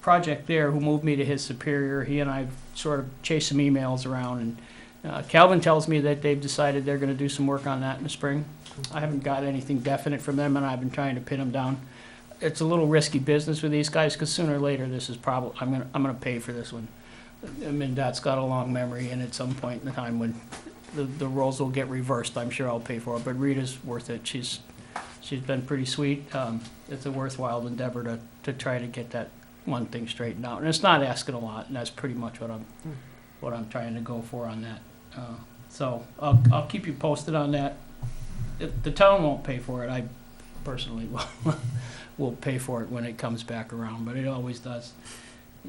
project there, who moved me to his superior. He and I sort of chased some emails around, and Calvin tells me that they've decided they're going to do some work on that in the spring. I haven't got anything definite from them, and I've been trying to pin them down. It's a little risky business with these guys, because sooner or later this is probably I'm gonna pay for this one. I mean, that's got a long memory, and at some point in the time when the roles will get reversed, I'm sure I'll pay for it. But Rita's worth it. She's been pretty sweet. It's a worthwhile endeavor to try to get that one thing straightened out, and it's not asking a lot, and that's pretty much what I'm trying to go for on that. So I'll keep you posted on that. The town won't pay for it. I personally will pay for it when it comes back around, but it always does.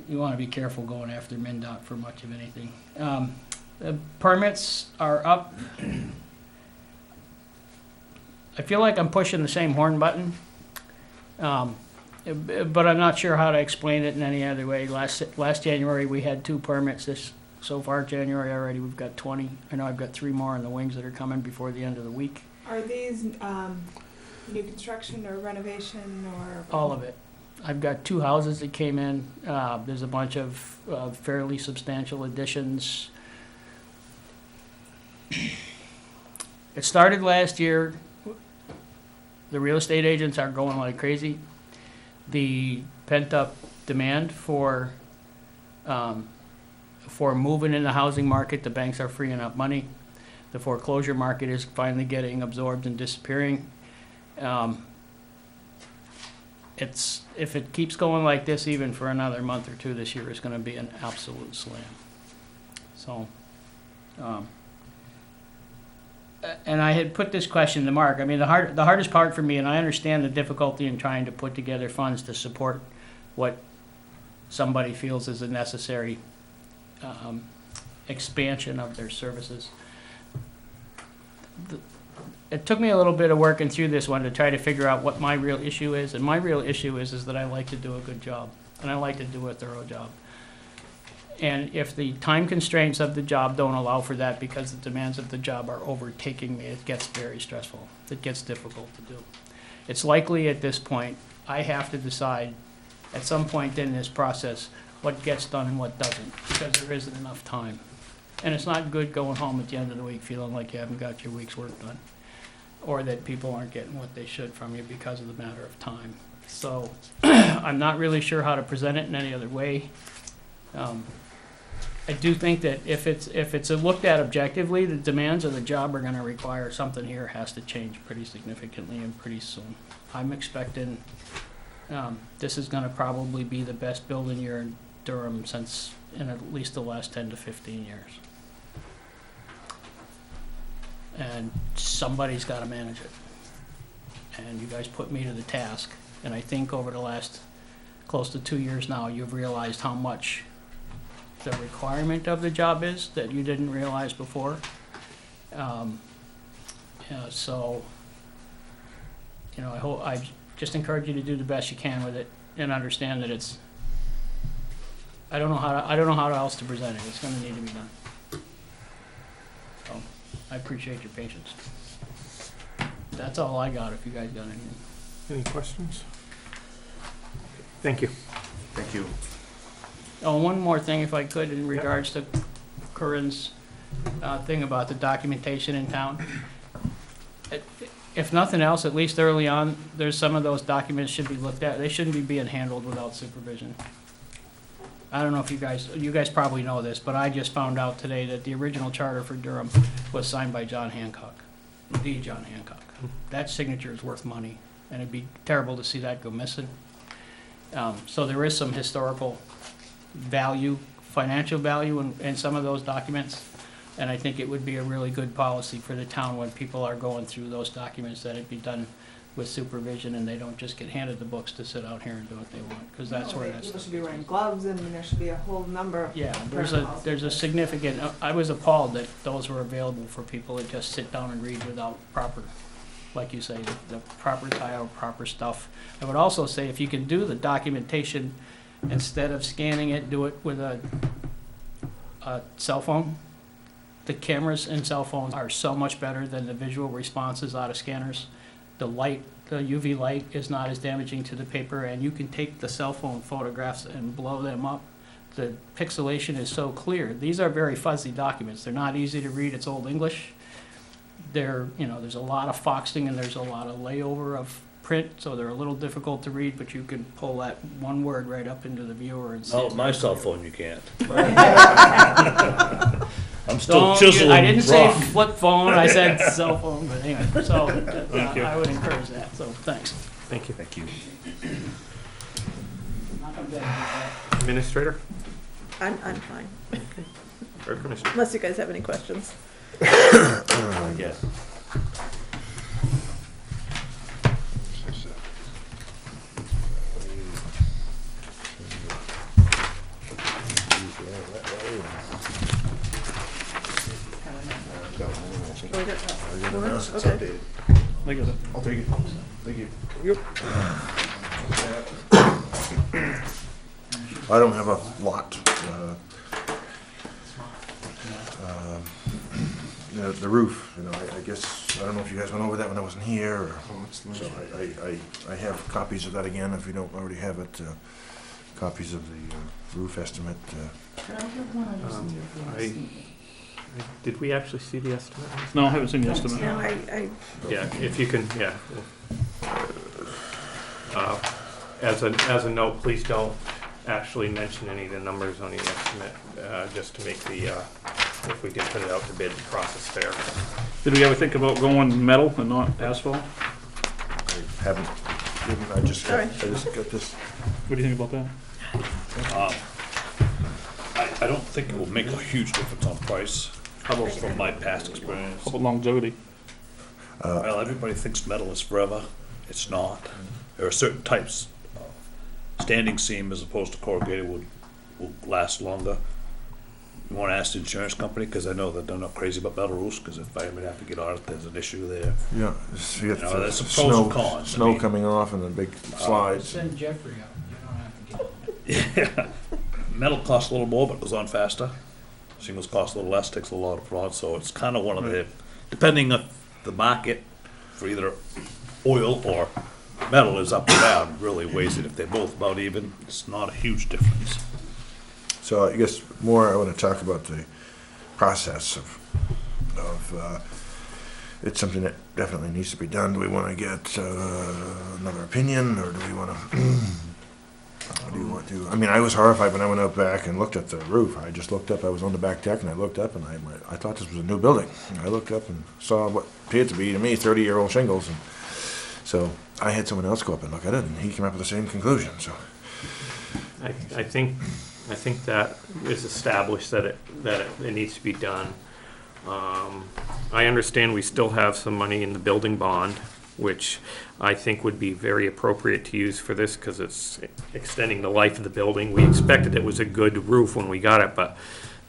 You want to be careful going after MnDOT for much of anything. The permits are up. I feel like I'm pushing the same horn button, but I'm not sure how to explain it in any other way. Last January we had 2 permits. So far January already we've got 20. I know I've got 3 more in the wings that are coming before the end of the week. Are these new construction or renovation or? All of it. I've got 2 houses that came in. There's a bunch of fairly substantial additions. It started last year. The real estate agents are going like crazy. The pent-up demand for moving in the housing market, the banks are freeing up money. The foreclosure market is finally getting absorbed and disappearing. If it keeps going like this even for another month or 2 this year, it's going to be an absolute slam. So, and I had put this question to Mark. I mean, the hardest part for me, and I understand the difficulty in trying to put together funds to support what somebody feels is a necessary expansion of their services. It took me a little bit of working through this one to try to figure out what my real issue is, and my real issue is that I like to do a good job, and I like to do a thorough job. And if the time constraints of the job don't allow for that because the demands of the job are overtaking me, it gets very stressful. It gets difficult to do. It's likely at this point, I have to decide at some point in this process what gets done and what doesn't, because there isn't enough time. And it's not good going home at the end of the week feeling like you haven't got your week's work done, or that people aren't getting what they should from you because of the matter of time. So I'm not really sure how to present it in any other way. I do think that if it's looked at objectively, the demands of the job are gonna require something here has to change pretty significantly and pretty soon. I'm expecting, this is gonna probably be the best building year in Durham since, in at least the last 10 to 15 years. And somebody's gotta manage it. And you guys put me to the task, and I think over the last close to 2 years now, you've realized how much the requirement of the job is that you didn't realize before. So, you know, I just encourage you to do the best you can with it and understand that it's, I don't know how else to present it. It's gonna need to be done. So, I appreciate your patience. That's all I got, if you guys got anything. Any questions? Thank you. Thank you. Oh, one more thing, if I could, in regards to Corinne's thing about the documentation in town. If nothing else, at least early on, there's some of those documents should be looked at. They shouldn't be being handled without supervision. I don't know if you guys probably know this, but I just found out today that the original charter for Durham was signed by John Hancock, the John Hancock. That signature is worth money, and it'd be terrible to see that go missing. So there is some historical value, financial value in some of those documents. And I think it would be a really good policy for the town when people are going through those documents, that it be done with supervision and they don't just get handed the books to sit out here and do what they want, because that's where that's. People should be wearing gloves, and there should be a whole number of. Yeah, there's a significant, I was appalled that those were available for people to just sit down and read without proper, like you say, the proper title, proper stuff. I would also say if you can do the documentation, instead of scanning it, do it with a cell phone. The cameras in cell phones are so much better than the visual responses out of scanners. The light, the UV light is not as damaging to the paper, and you can take the cell phone photographs and blow them up. The pixelation is so clear. These are very fuzzy documents. They're not easy to read. It's Old English. There's a lot of foxing and there's a lot of layover of print, so they're a little difficult to read, but you can pull that one word right up into the viewer and see. Oh, my cell phone you can't. I'm still chiseling I didn't say rock. flip phone, I said cell phone, but anyway, so I would encourage that, so thanks. Thank you. Thank you. Administrator? I'm fine, Or Commissioner? unless you guys have any questions. Yes. Okay. I'll take it. Thank you. I don't have a lot. The roof, I guess, I don't know if you guys went over that when I wasn't here, or, so I have copies of that again, if you don't already have it, copies of the roof estimate. Did we actually see the estimate? No, I haven't seen the estimate. No, Yeah, if you can, yeah. As a note, please don't actually mention any of the numbers on the estimate, just to make the, if we did put it out to bid, the process fair. Did we ever think about going metal and not asphalt? I haven't, I just got this. What do you think about that? I don't think it will make a huge difference on price. How about from my past experience? How about longevity? Well, everybody thinks metal is forever. It's not. There are certain types. Standing seam as opposed to corrugated will last longer. You want to ask the insurance company, because I know that they're not crazy about metal roofs, because if I ever have to get on it, there's an issue there. Yeah, You know, there's some pros and cons. Snow coming off and the big slides. Send Jeffrey up, you don't have to get on it. Yeah. Metal costs a little more, but goes on faster. Shingles cost a little less, takes a lot of prod, so it's kind of one of the, depending on the market for either oil or metal is up or down, really weighs it. If they're both about even, it's not a huge difference. So I guess more I want to talk about the process of it's something that definitely needs to be done. Do we want to get another opinion, or do we want to? What do you want to? I mean, I was horrified when I went out back and looked at the roof. I just looked up. I was on the back deck, and I looked up, and I thought this was a new building. And I looked up and saw what appeared to be, to me, 30-year-old shingles. And so I had someone else go up and look at it, and he came up with the same conclusion. So I think that is established that it needs to be done. I understand we still have some money in the building bond, which I think would be very appropriate to use for this because it's extending the life of the building. We expected it was a good roof when we got it, but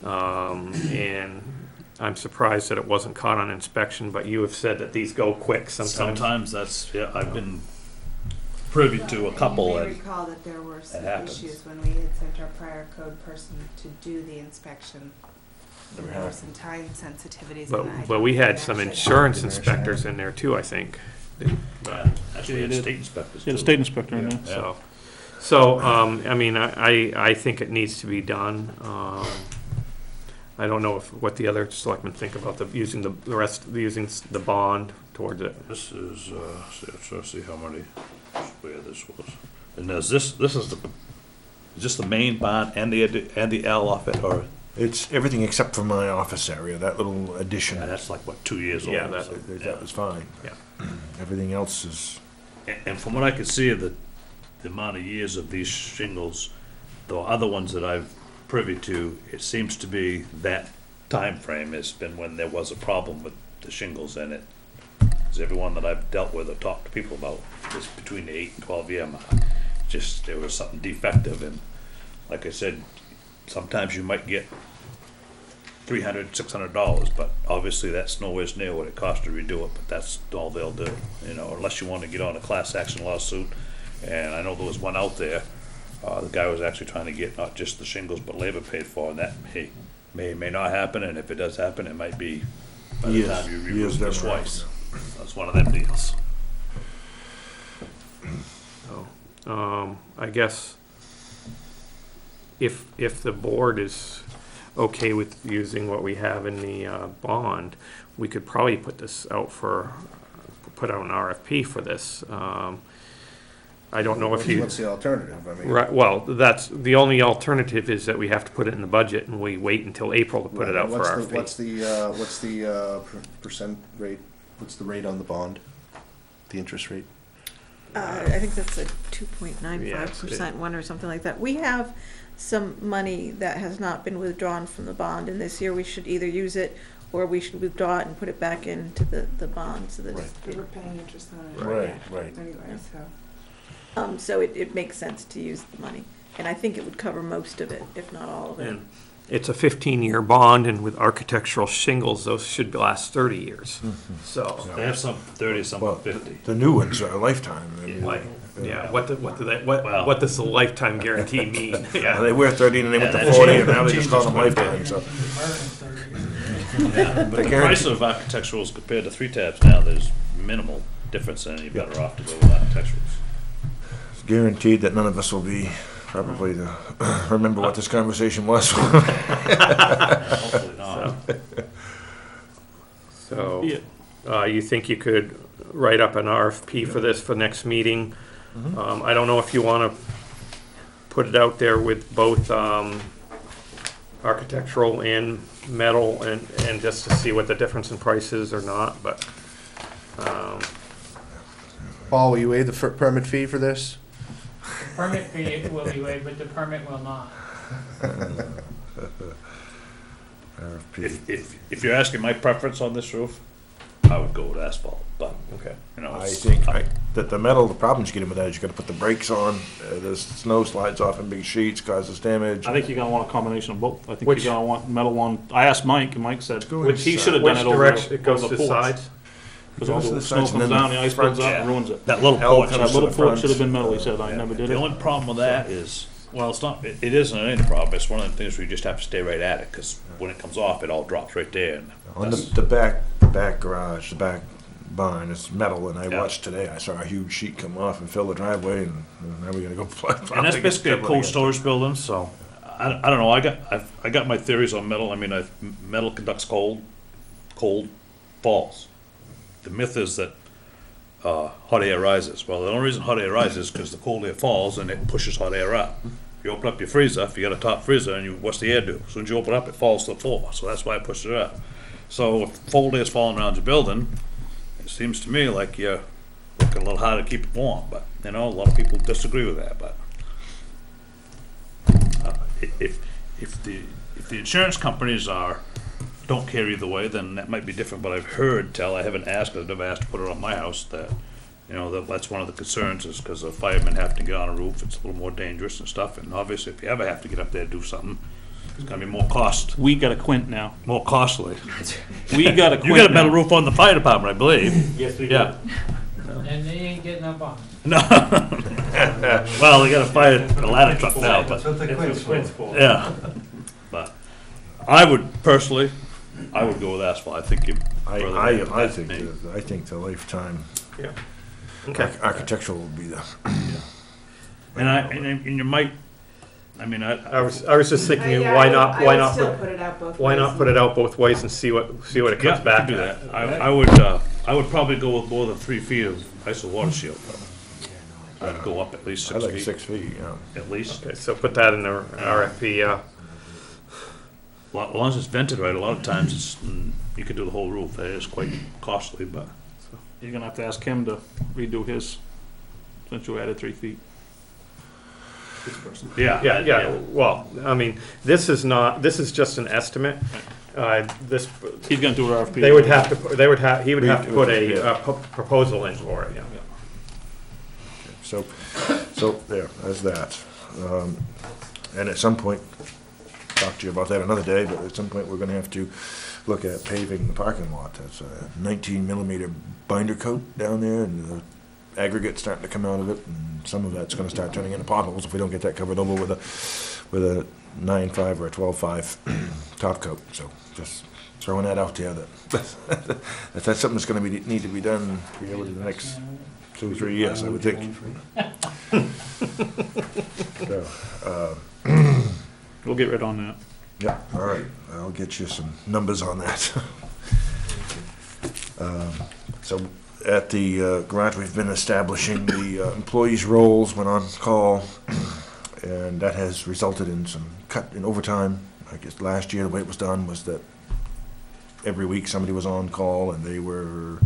and I'm surprised that it wasn't caught on inspection, but you have said that these go quick sometimes. Sometimes that's, yeah, I've been privy to a couple. You may and recall that there were some happens. issues when we had sent our prior code person to do the inspection. There were some time sensitivities. in that. But we had some Actually, insurance inspectors in there too, I think. Actually, had state inspectors. Yeah, the too. state inspector in there. So, I mean, I think it needs to be done. I don't know what the other selectmen think about using the bond towards it. This is, let's see how many, where this was. And this is the main bond and the L off it, or? it's everything except for my office area, that little addition. Yeah, that's like, what, 2 years old? Yeah, or that- something. That was fine. Yeah. Everything else is. And from what I could see of the amount of years of these shingles, the other ones that I've privy to, it seems to be that time frame has been when there was a problem with the shingles in it. Because everyone that I've dealt with or talked to people about is between the 8 and 12 year mark. Just there was something defective, and like I said, sometimes you might get $300, $600, but obviously that's nowhere near what it costs to redo it, but that's all they'll do, you know, unless you want to get on a class action lawsuit. And I know there was one out there, the guy was actually trying to get not just the shingles, but labor paid for, and that may not happen, and if it does happen, it might be by the time you remove it twice. That's one of them deals. So, I guess if the board is okay with using what we have in the bond, we could probably put out an RFP for this. I don't know if you. What's the alternative? I mean, Right, well, that's, the only alternative is that we have to put it in the budget and we wait until April to put it out for RFP. What's the percent rate? What's the rate on the bond? The interest rate? I think that's a 2.95% one or something like that. We have some money that has not been withdrawn from the bond, and this year we should either use it or we should withdraw it and put it back into the bond, so that We're paying interest on it. Right. Anyway, so. so it makes sense to use the money, and I think it would cover most of it, if not all of it. And it's a 15-year bond, and with architectural shingles, those should last 30 years. So, They have some 30, some 50. The new ones are a lifetime. I mean, like, yeah, what does the lifetime guarantee mean? Yeah, they were 30 and they went to 40, and now they just call them lifetime, so. Yeah, but the price of architecturals compared to 3-tabs now, there's minimal difference, and you're better off to go with architecturals. It's guaranteed that none of us will be probably to remember what this conversation was. Hopefully not. So, you think you could write up an RFP for this for next meeting? I don't know if you want to put it out there with both architectural and metal, and just to see what the difference in price is or not, but Paul, will you waive the permit fee for this? Permit fee will be waived, but the permit will not. If you're asking my preference on this roof, I would go with asphalt, but, okay. you know. I think that the metal, the problems you get with that is you gotta put the brakes on, the snow slides off in big sheets, causes damage. I think you're gonna want a combination of both. I think Which- you're gonna want metal on, I asked Mike, and Mike said, Which he should have done which it over direction? It goes over to the the porch. sides? Because all Goes to the the snow sides and comes then down, the the ice front, builds up and yeah. ruins it. That little L porch, comes That to little the porch front. should have been metal, he said, I never did the it. only problem with that is Well, it's not, it isn't any problem, it's one of the things where you just have to stay right at it, because when it comes off, it all drops right there. And On that's- the back garage, the back barn, it's metal, and I Yeah. watched today, I saw a huge sheet come off and fill the driveway, and now we gotta go. And that's basically a cold storage building, so, I don't know, I got my theories on metal, I mean, metal conducts cold falls. The myth is that, hot air rises. Well, the only reason hot air rises is because the cold air falls and it pushes hot air up. If you open up your freezer, if you got a top freezer, and what's the air do? As soon as you open up, it falls to the floor, so that's why it pushes it up. So if cold air's falling around your building, it seems to me like you're working a little hard to keep it warm, but, you know, a lot of people disagree with that, but if the insurance companies don't care either way, then that might be different, but I've heard tell, I haven't asked, I've never asked to put it on my house, that, you know, that's one of the concerns, is because the firemen have to get on a roof, it's a little more dangerous and stuff, and obviously, if you ever have to get up there to do something, it's gonna be more We got a Quint now. more costly. We got a Quint You got a metal now. roof on the fire department, I believe. Yes, we do. Yeah. And they ain't getting up on it. No. Well, they got a ladder truck now, That's but, what the Quint's for. yeah. But I would personally, I would go with asphalt, I think you. I think the lifetime Yeah. Okay. architectural will be the, And you might, I mean, I was just thinking, Yeah, why I not, would- why I would not, still put- put it out both why ways. not put it out both ways and see what it yeah, comes back do at? that. I would probably go with more than 3 feet of iso water shield. I'd go up at least I 6 like feet. 6 feet, yeah. At least. Okay, so put that in the RFP, As long as it's vented right, a lot of times you could do the whole roof. It is quite costly, but. You're gonna have to ask him to redo his, since you added 3 feet. Yeah. yeah, well, I mean, this is just an estimate. This, He's gonna do an RFP. he would have to put a Yeah. proposal in for it, yeah. So there, there's that. And at some point, talk to you about that another day, but at some point, we're gonna have to look at paving the parking lot. That's a 19 mm binder coat down there, and the aggregate's starting to come out of it, and some of that's gonna start turning into potholes if we don't get that covered over with a 9.5 or a 12.5 top coat. So just throwing that out there, that's something that's gonna need to be done here within the next 2 or 3 years, I would think. So, We'll get rid on that. yeah, all right, I'll get you some numbers on that. So at the garage, we've been establishing the employees' roles when on call, and that has resulted in some cut in overtime. I guess last year, the way it was done was that every week somebody was on call, and they were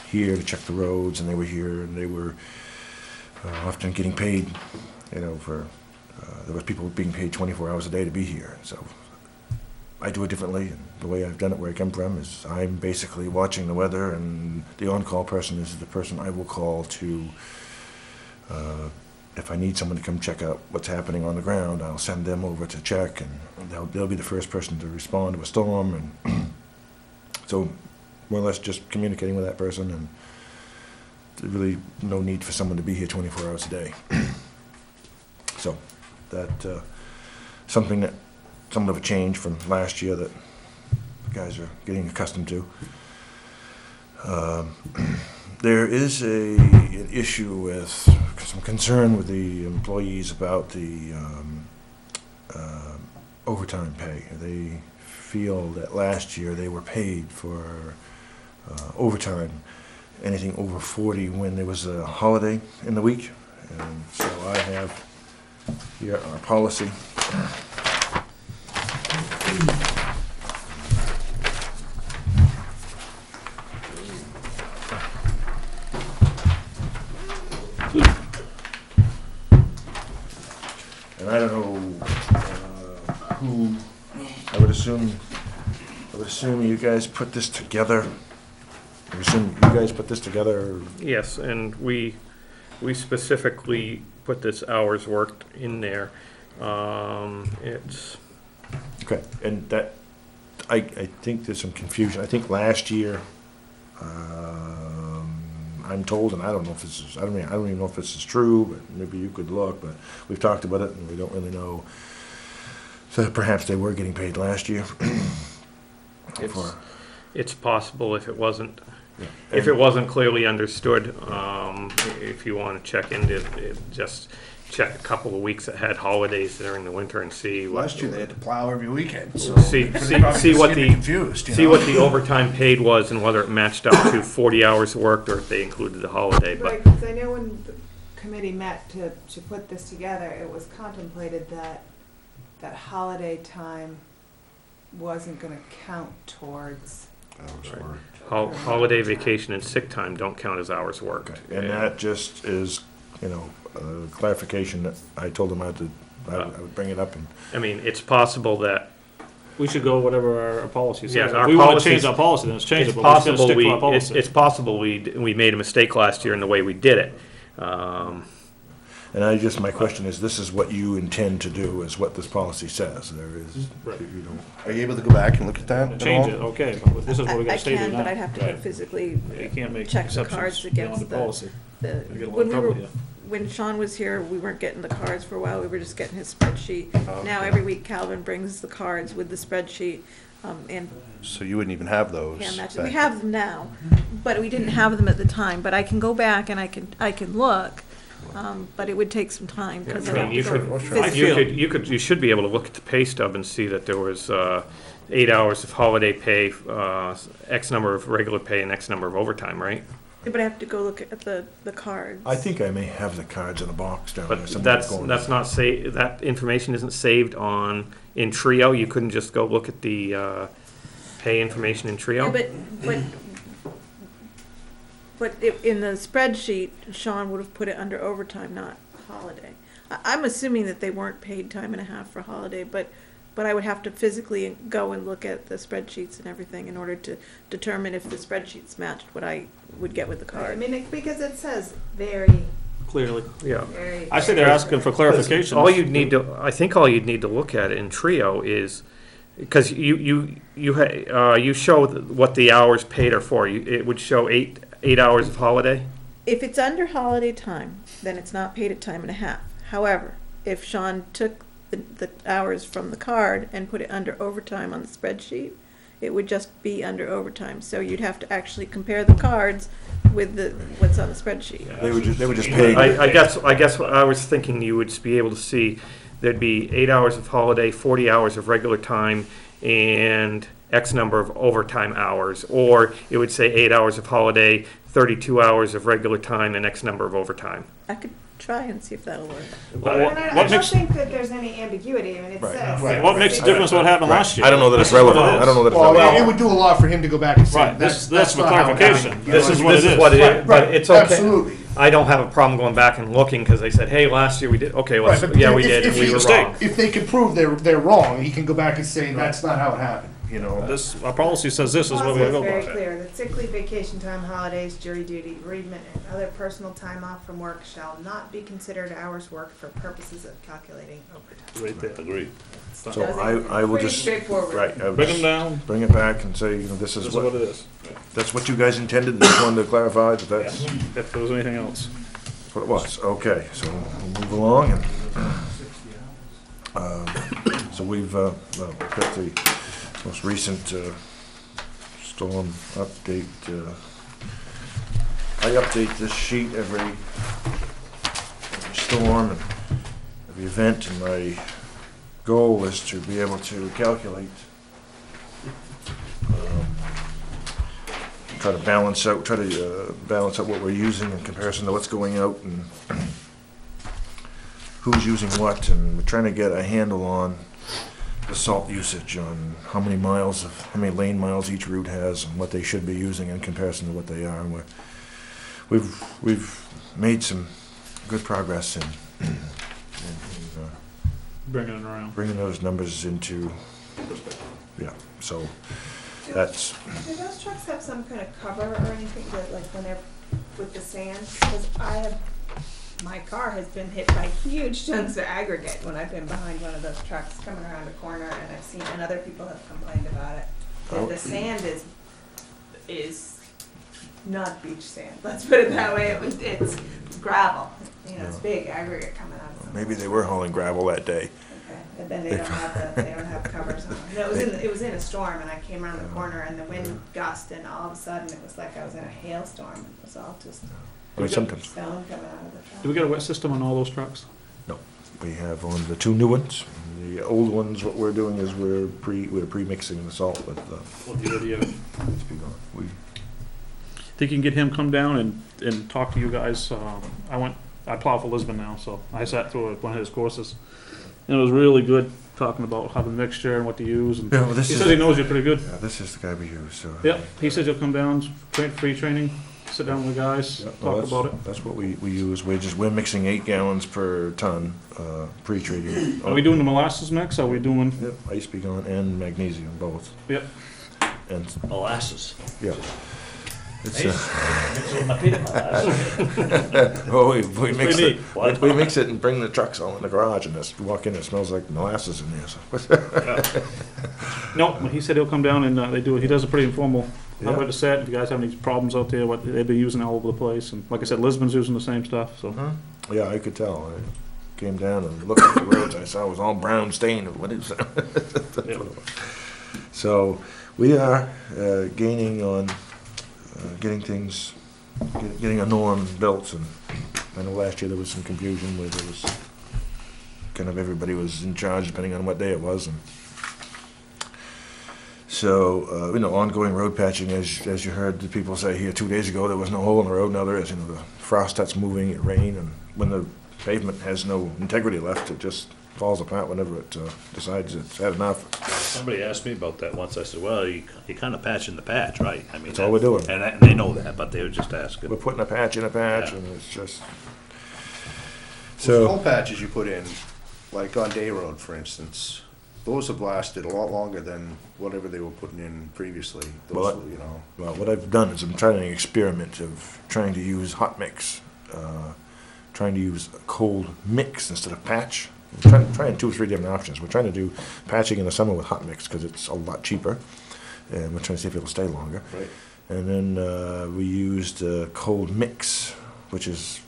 here to check the roads, and they were here, and they were often getting paid, you know, for, there was people being paid 24 hours a day to be here. So I do it differently, and the way I've done it where I come from is I'm basically watching the weather, and the on-call person is the person I will call to, if I need someone to come check out what's happening on the ground, I'll send them over to check, and they'll be the first person to respond to a storm, and so more or less just communicating with that person, and there's really no need for someone to be here 24 hours a day. So that something of a change from last year that the guys are getting accustomed to. There is an issue with some concern with the employees about the overtime pay. They feel that last year they were paid for overtime, anything over 40 when there was a holiday in the week. And so I have here our policy. And I don't know who, I would assume you guys put this together. I would assume you guys put this together. Yes, and we specifically put this hours worked in there. It's, Okay, and that, I think there's some confusion. I think last year, I'm told, and I don't know if this is, I don't even know if this is true, but maybe you could look, but we've talked about it and we don't really know. So perhaps they were getting paid last year. It's possible if it wasn't, Yeah. if it wasn't clearly understood, if you want to check into it, just check a couple of weeks that had holidays during the winter and see what. Last year they had to plow every weekend, so. See what the, Confused, you see know? what the overtime paid was and whether it matched up to 40 hours worked or if they included the holiday, but. Right, because I know when the committee met to put this together, it was contemplated that holiday time wasn't gonna count towards. Holiday, vacation, and sick time don't count as hours worked. And that just is, you know, clarification that I told them I would bring it up and. I mean, it's possible that. We should go whatever our policy says. Yeah, If our we wanna policies- change our policy, then let's change it, It's but we're just gonna possible stick to our we, it's policy. possible we made a mistake last year in the way we did it. And my question is, this is what you intend to do, is what this policy says. There is, Right. you don't. Are you able to go back and look at that? at Change all? it, okay, but this is what we I got stated can, now. but I'd have to Right. physically You can't make check the exceptions cards beyond against the policy. the, You get a lot when of we trouble were, here. when Sean was here, we weren't getting the cards for a while, we were just getting his spreadsheet. Now, Okay. every week Calvin brings the cards with the spreadsheet, and So you wouldn't even have those? hand matches. back We have them now, but we didn't have them at the time, but I can go back and I can look, but it would take some time, because I'd I have mean, to you go could, physically. you should be able to look at the pay stub and see that there was 8 hours of holiday pay, X number of regular pay, and X number of overtime, right? But I have to go look at the cards. I think I may have the cards in a box down there. But somewhere that's going- not that information isn't saved in Trio. You couldn't just go look at the pay information in Trio. Yeah, but in the spreadsheet, Sean would have put it under overtime, not holiday. I'm assuming that they weren't paid time and a half for holiday, but I would have to physically go and look at the spreadsheets and everything in order to determine if the spreadsheets matched what I would get with the I card. mean, because it says very, Clearly. Yeah. very. I say they're asking for clarification. I think all you'd need to look at in Trio is, because you show what the hours paid are for. It would show eight hours of holiday. If it's under holiday time, then it's not paid at time and a half. However, if Sean took the hours from the card and put it under overtime on the spreadsheet, it would just be under overtime. So you'd have to actually compare the cards with what's on the spreadsheet. They were just paying. I guess I was thinking you would be able to see there'd be 8 hours of holiday, 40 hours of regular time, and X number of overtime hours. Or it would say 8 hours of holiday, 32 hours of regular time, and X number of overtime. I could try and see if that'll work. I don't think that there's any ambiguity, I mean, it Right. says. Right. What makes the difference what happened last year? I don't know that it's This is what relevant. it is. I don't know that it's Well, relevant. it would do a lot for him to go back and say, Right, that's for not how it clarification. happened. This is what it is. What it is, Right, but it's okay. Absolutely. I don't have a problem going back and looking because they said, "Hey, last year we did." Okay, well, Right, but yeah, we if- did, if and we he- were wrong. If they can prove they're wrong, he can go back and say, that's not how it happened, you know? This, our policy says this is what Policy we is go very by. clear, that sick leave, vacation time, holidays, jury duty, bereavement, and other personal time off from work shall not be considered hours worked for purposes of calculating overtime. Right there. Agreed. So I will Pretty just. straightforward. Right. I will Bring just them down. Bring it back and say, this This is is what it is. that's what you guys intended. Just wanted to clarify that that's If there was anything else. what it was. Okay, so we'll move along and, so we've, got the most recent, storm update. I update this sheet every storm and every event, and my goal is to be able to calculate, try to balance out what we're using in comparison to what's going out and who's using what, and we're trying to get a handle on the salt usage, on how many lane miles each route has, and what they should be using in comparison to what they are. And we've made some good progress in Bringing it around. bringing those numbers into, yeah, so that's, Do those trucks have some kind of cover or anything that, like, when they're with the sand? Because my car has been hit by huge chunks of aggregate when I've been behind one of those trucks coming around a corner, and I've seen, and other people have complained about it. Oh. The sand is not beach sand, let's put it that way, it's gravel, you know, it's big aggregate coming out of some. Maybe they were hauling gravel that day. Okay, and then they don't have covers on. No, it was in a storm, and I came around the corner, and the wind gusted, and all of a sudden, it was like I was in a hailstorm, it was all just I mean, sometimes. stone coming out of the truck. Do we get a wet system on all those trucks? No, we have on the two new ones. The old ones, what we're doing is we're pre-mixing the salt with, we, Think you can get him come down and talk to you guys? I plow for Lisbon now, so I sat through one of his courses. And it was really good talking about how the mixture and what to use. And Yeah, well, this he is- says he knows you pretty good. yeah, this is the guy we use, so. Yep, he says he'll come down, free training, sit down with the guys, Yeah, talk well, about it. That's what we use. We're mixing 8 gallons per ton, pre-treating. Are we doing the molasses mix? Are we doing? Yep, ice begon and magnesium, both. Yep. And, Molasses. yeah. It's, Mix it with my peanut butter. well, we mix pretty it, neat. we mix it and bring the trucks all in the garage and just walk in, it smells like molasses in there, so. No, he said he'll come down and he does a pretty informal, how Yeah. about the set, if you guys have any problems out there, what they've been using all over the place. And like I said, Lisbon's using the same stuff, so. Yeah, I could tell. I came down and looked at the roads, I saw it was all brown stained. What is that? That's what it was. So we are gaining on getting things, getting a norm built. And I know last year there was some confusion where there was kind of everybody was in charge depending on what day it was. And so, ongoing road patching, as you heard the people say here 2 days ago, there was no hole in the road. Now there is. The frost starts moving, it rain, and when the pavement has no integrity left, it just falls apart whenever it decides it's had enough. Somebody asked me about that once. I said, well, you're kind of patching the patch, right? I mean, That's all we're doing. And they know that, but they were just asking. We're putting a patch in a patch, and it's just. So So, patches you put in, like on Day Road, for instance, those have lasted a lot longer than whatever they were putting in previously. Well, Those, you know. well, what I've done is I'm trying an experiment of trying to use hot mix, trying to use a cold mix instead of patch. I'm trying 2 or 3 different options. We're trying to do patching in the summer with hot mix because it's a lot cheaper, and we're trying to see if it'll stay longer. Right. And then we used cold mix, which is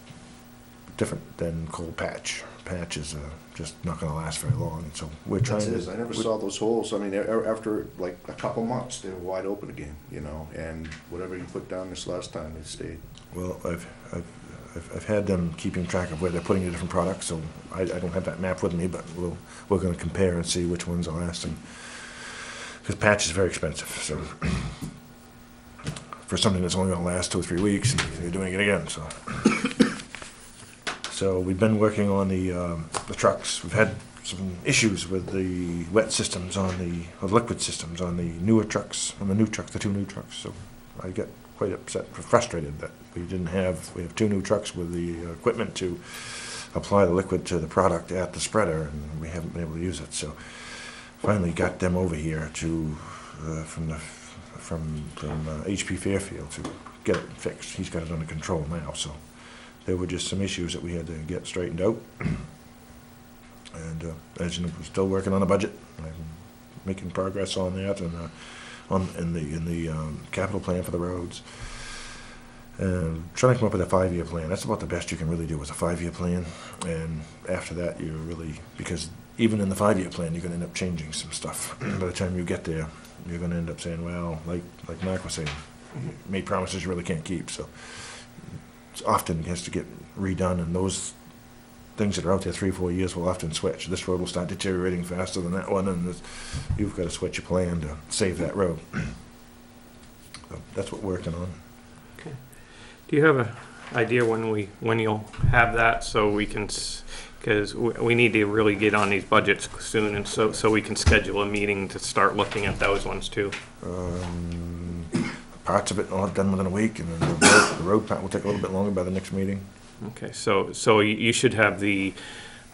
different than cold patch. Patch is just not going to last very long, and so we're trying That's it to. is. I never saw those holes. I mean, after like a couple months, they were wide open again, and whatever you put down this last time, it stayed. Well, I've had them keeping track of where they're putting the different products, so I don't have that map with me, but we're going to compare and see which ones are lasting. Because patch is very expensive, so for something that's only going to last 2 or 3 weeks, and you're doing it again, so. So we've been working on the trucks. We've had some issues with the wet systems or liquid systems on the newer trucks, on the new trucks, the 2 new trucks. So I get quite upset, frustrated that we have 2 new trucks with the equipment to apply the liquid to the product at the spreader, and we haven't been able to use it. So finally got them over here from HP Fairfield to get it fixed. He's got it under control now, so there were just some issues that we had to get straightened out. And as you know, we're still working on a budget. I'm making progress on that, and in the capital plan for the roads. Trying to come up with a 5-year plan. That's about the best you can really do is a 5-year plan. And after that, because even in the 5-year plan, you're going to end up changing some stuff. By the time you get there, you're going to end up saying, well, like Mark was saying, you made promises you really can't keep. So it's often has to get redone, and those things that are out there 3 or 4 years will often switch. This road will start deteriorating faster than that one, and you've got to switch your plan to save that road. So that's what we're working on. Okay. Do you have an idea when you'll have that, so we can, because we need to really get on these budgets soon, and so we can schedule a meeting to start looking at those ones too? Parts of it I'll have done within a week, and then the road part will take a little bit longer by the next meeting. Okay, so you should have the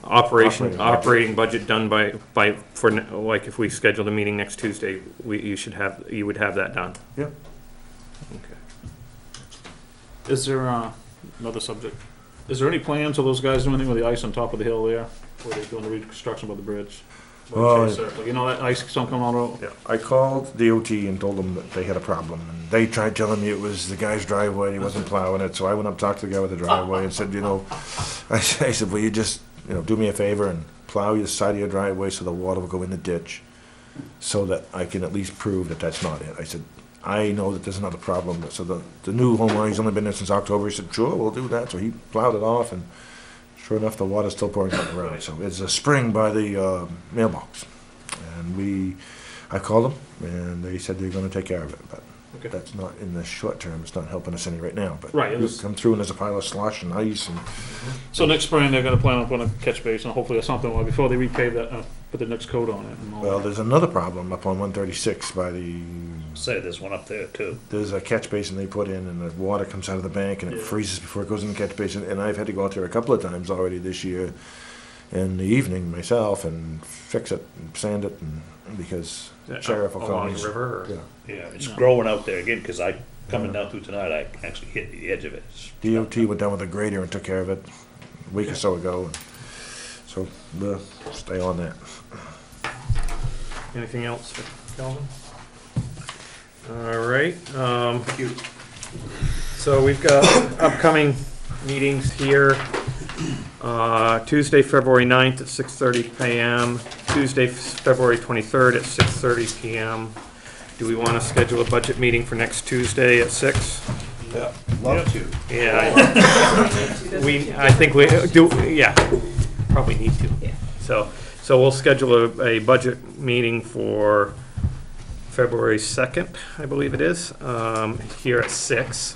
operating budget done for like if we scheduled a meeting next Tuesday, you would have that done. Yep. Okay. Is there, another subject, is there any plans of those guys doing anything with the ice on top of the hill there, where they're doing the reconstruction of the bridge? Oh, Chase Circle. You know that ice don't come on the road? Yeah, I called DOT and told them that they had a problem, and they tried telling me it was the guy's driveway, and he wasn't plowing it, so I went up, talked to the guy with the driveway and said, you know, I said, will you just, you know, do me a favor and plow your side of your driveway so the water will go in the ditch, so that I can at least prove that that's not it. I said, I know that there's another problem, but so the new homeowner, he's only been there since October, he said, sure, we'll do that, so he plowed it off, and sure enough, the water's still pouring down the road. So it's a spring by the mailbox. And I called them, and they said they're gonna take care of it, but Okay. that's not, in the short term, it's not helping us any right now. But Right, it we was- come through and there's a pile of slush and ice and, So next spring, they're gonna plan on putting a catch basin, hopefully or something, well, before they repave that, put the next coat on it and all well, that. there's another problem up on 136 by the, Say, there's one up there too. there's a catch basin they put in, and the water comes out of the bank and it freezes before it goes in the catch basin. And I've had to go out there a couple of times already this year in the evening myself and fix it and sand it, and because sheriff will call Along me. the river, or? Yeah. Yeah, it's growing out there again, because coming down through tonight, I actually hit the edge of it. DOT went down with a grader and took care of it a week or so ago. And so we'll stay on that. Anything else for Calvin? All right. So we've got upcoming meetings here. Tuesday, February 9th at 6:30 p.m. Tuesday, February 23rd at 6:30 p.m. Do we want to schedule a budget meeting for next Tuesday at 6? Yeah, love to. Yeah. I think we do, yeah, probably need to. So we'll schedule a budget meeting for February 2nd, I believe it is, here at 6.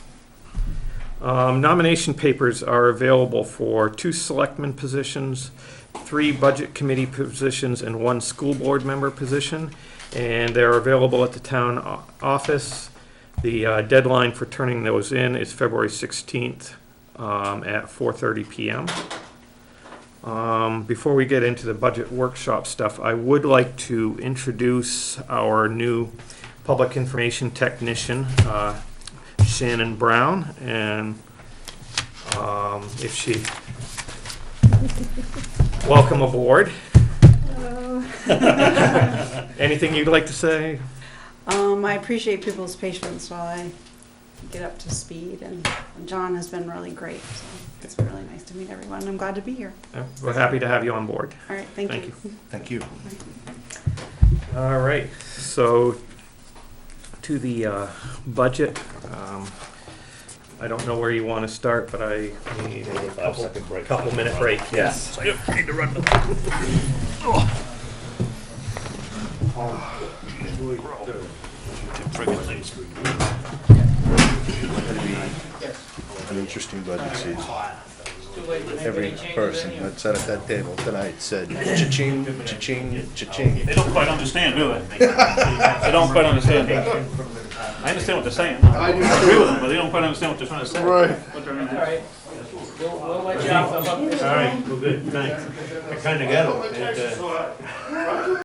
Nomination papers are available for 2 selectman positions, 3 budget committee positions, and 1 school board member position. And they're available at the town office. The deadline for turning those in is February 16th at 4:30 p.m. Before we get into the budget workshop stuff, I would like to introduce our new public information technician, Shannon Brown, and if she, welcome aboard. Hello. Anything you'd like to say? I appreciate people's patience while I get up to speed, and John has been really great, so it's been really nice to meet everyone. I'm glad to be here. We're happy to have you on board. All right, thank you. Thank you. All right, so to the budget. I don't know where you want to start, but I need a couple minute break, yes. So you need to run. An interesting budget season. Every person that sat at that table tonight said, cha-ching, cha-ching, cha-ching. They don't quite understand, do they? They don't quite understand. I understand what they're saying. I agree with them, but they don't quite understand what they're trying to say. Right. All right. We'll let you off. All right, well, good, thanks. I kind of got it.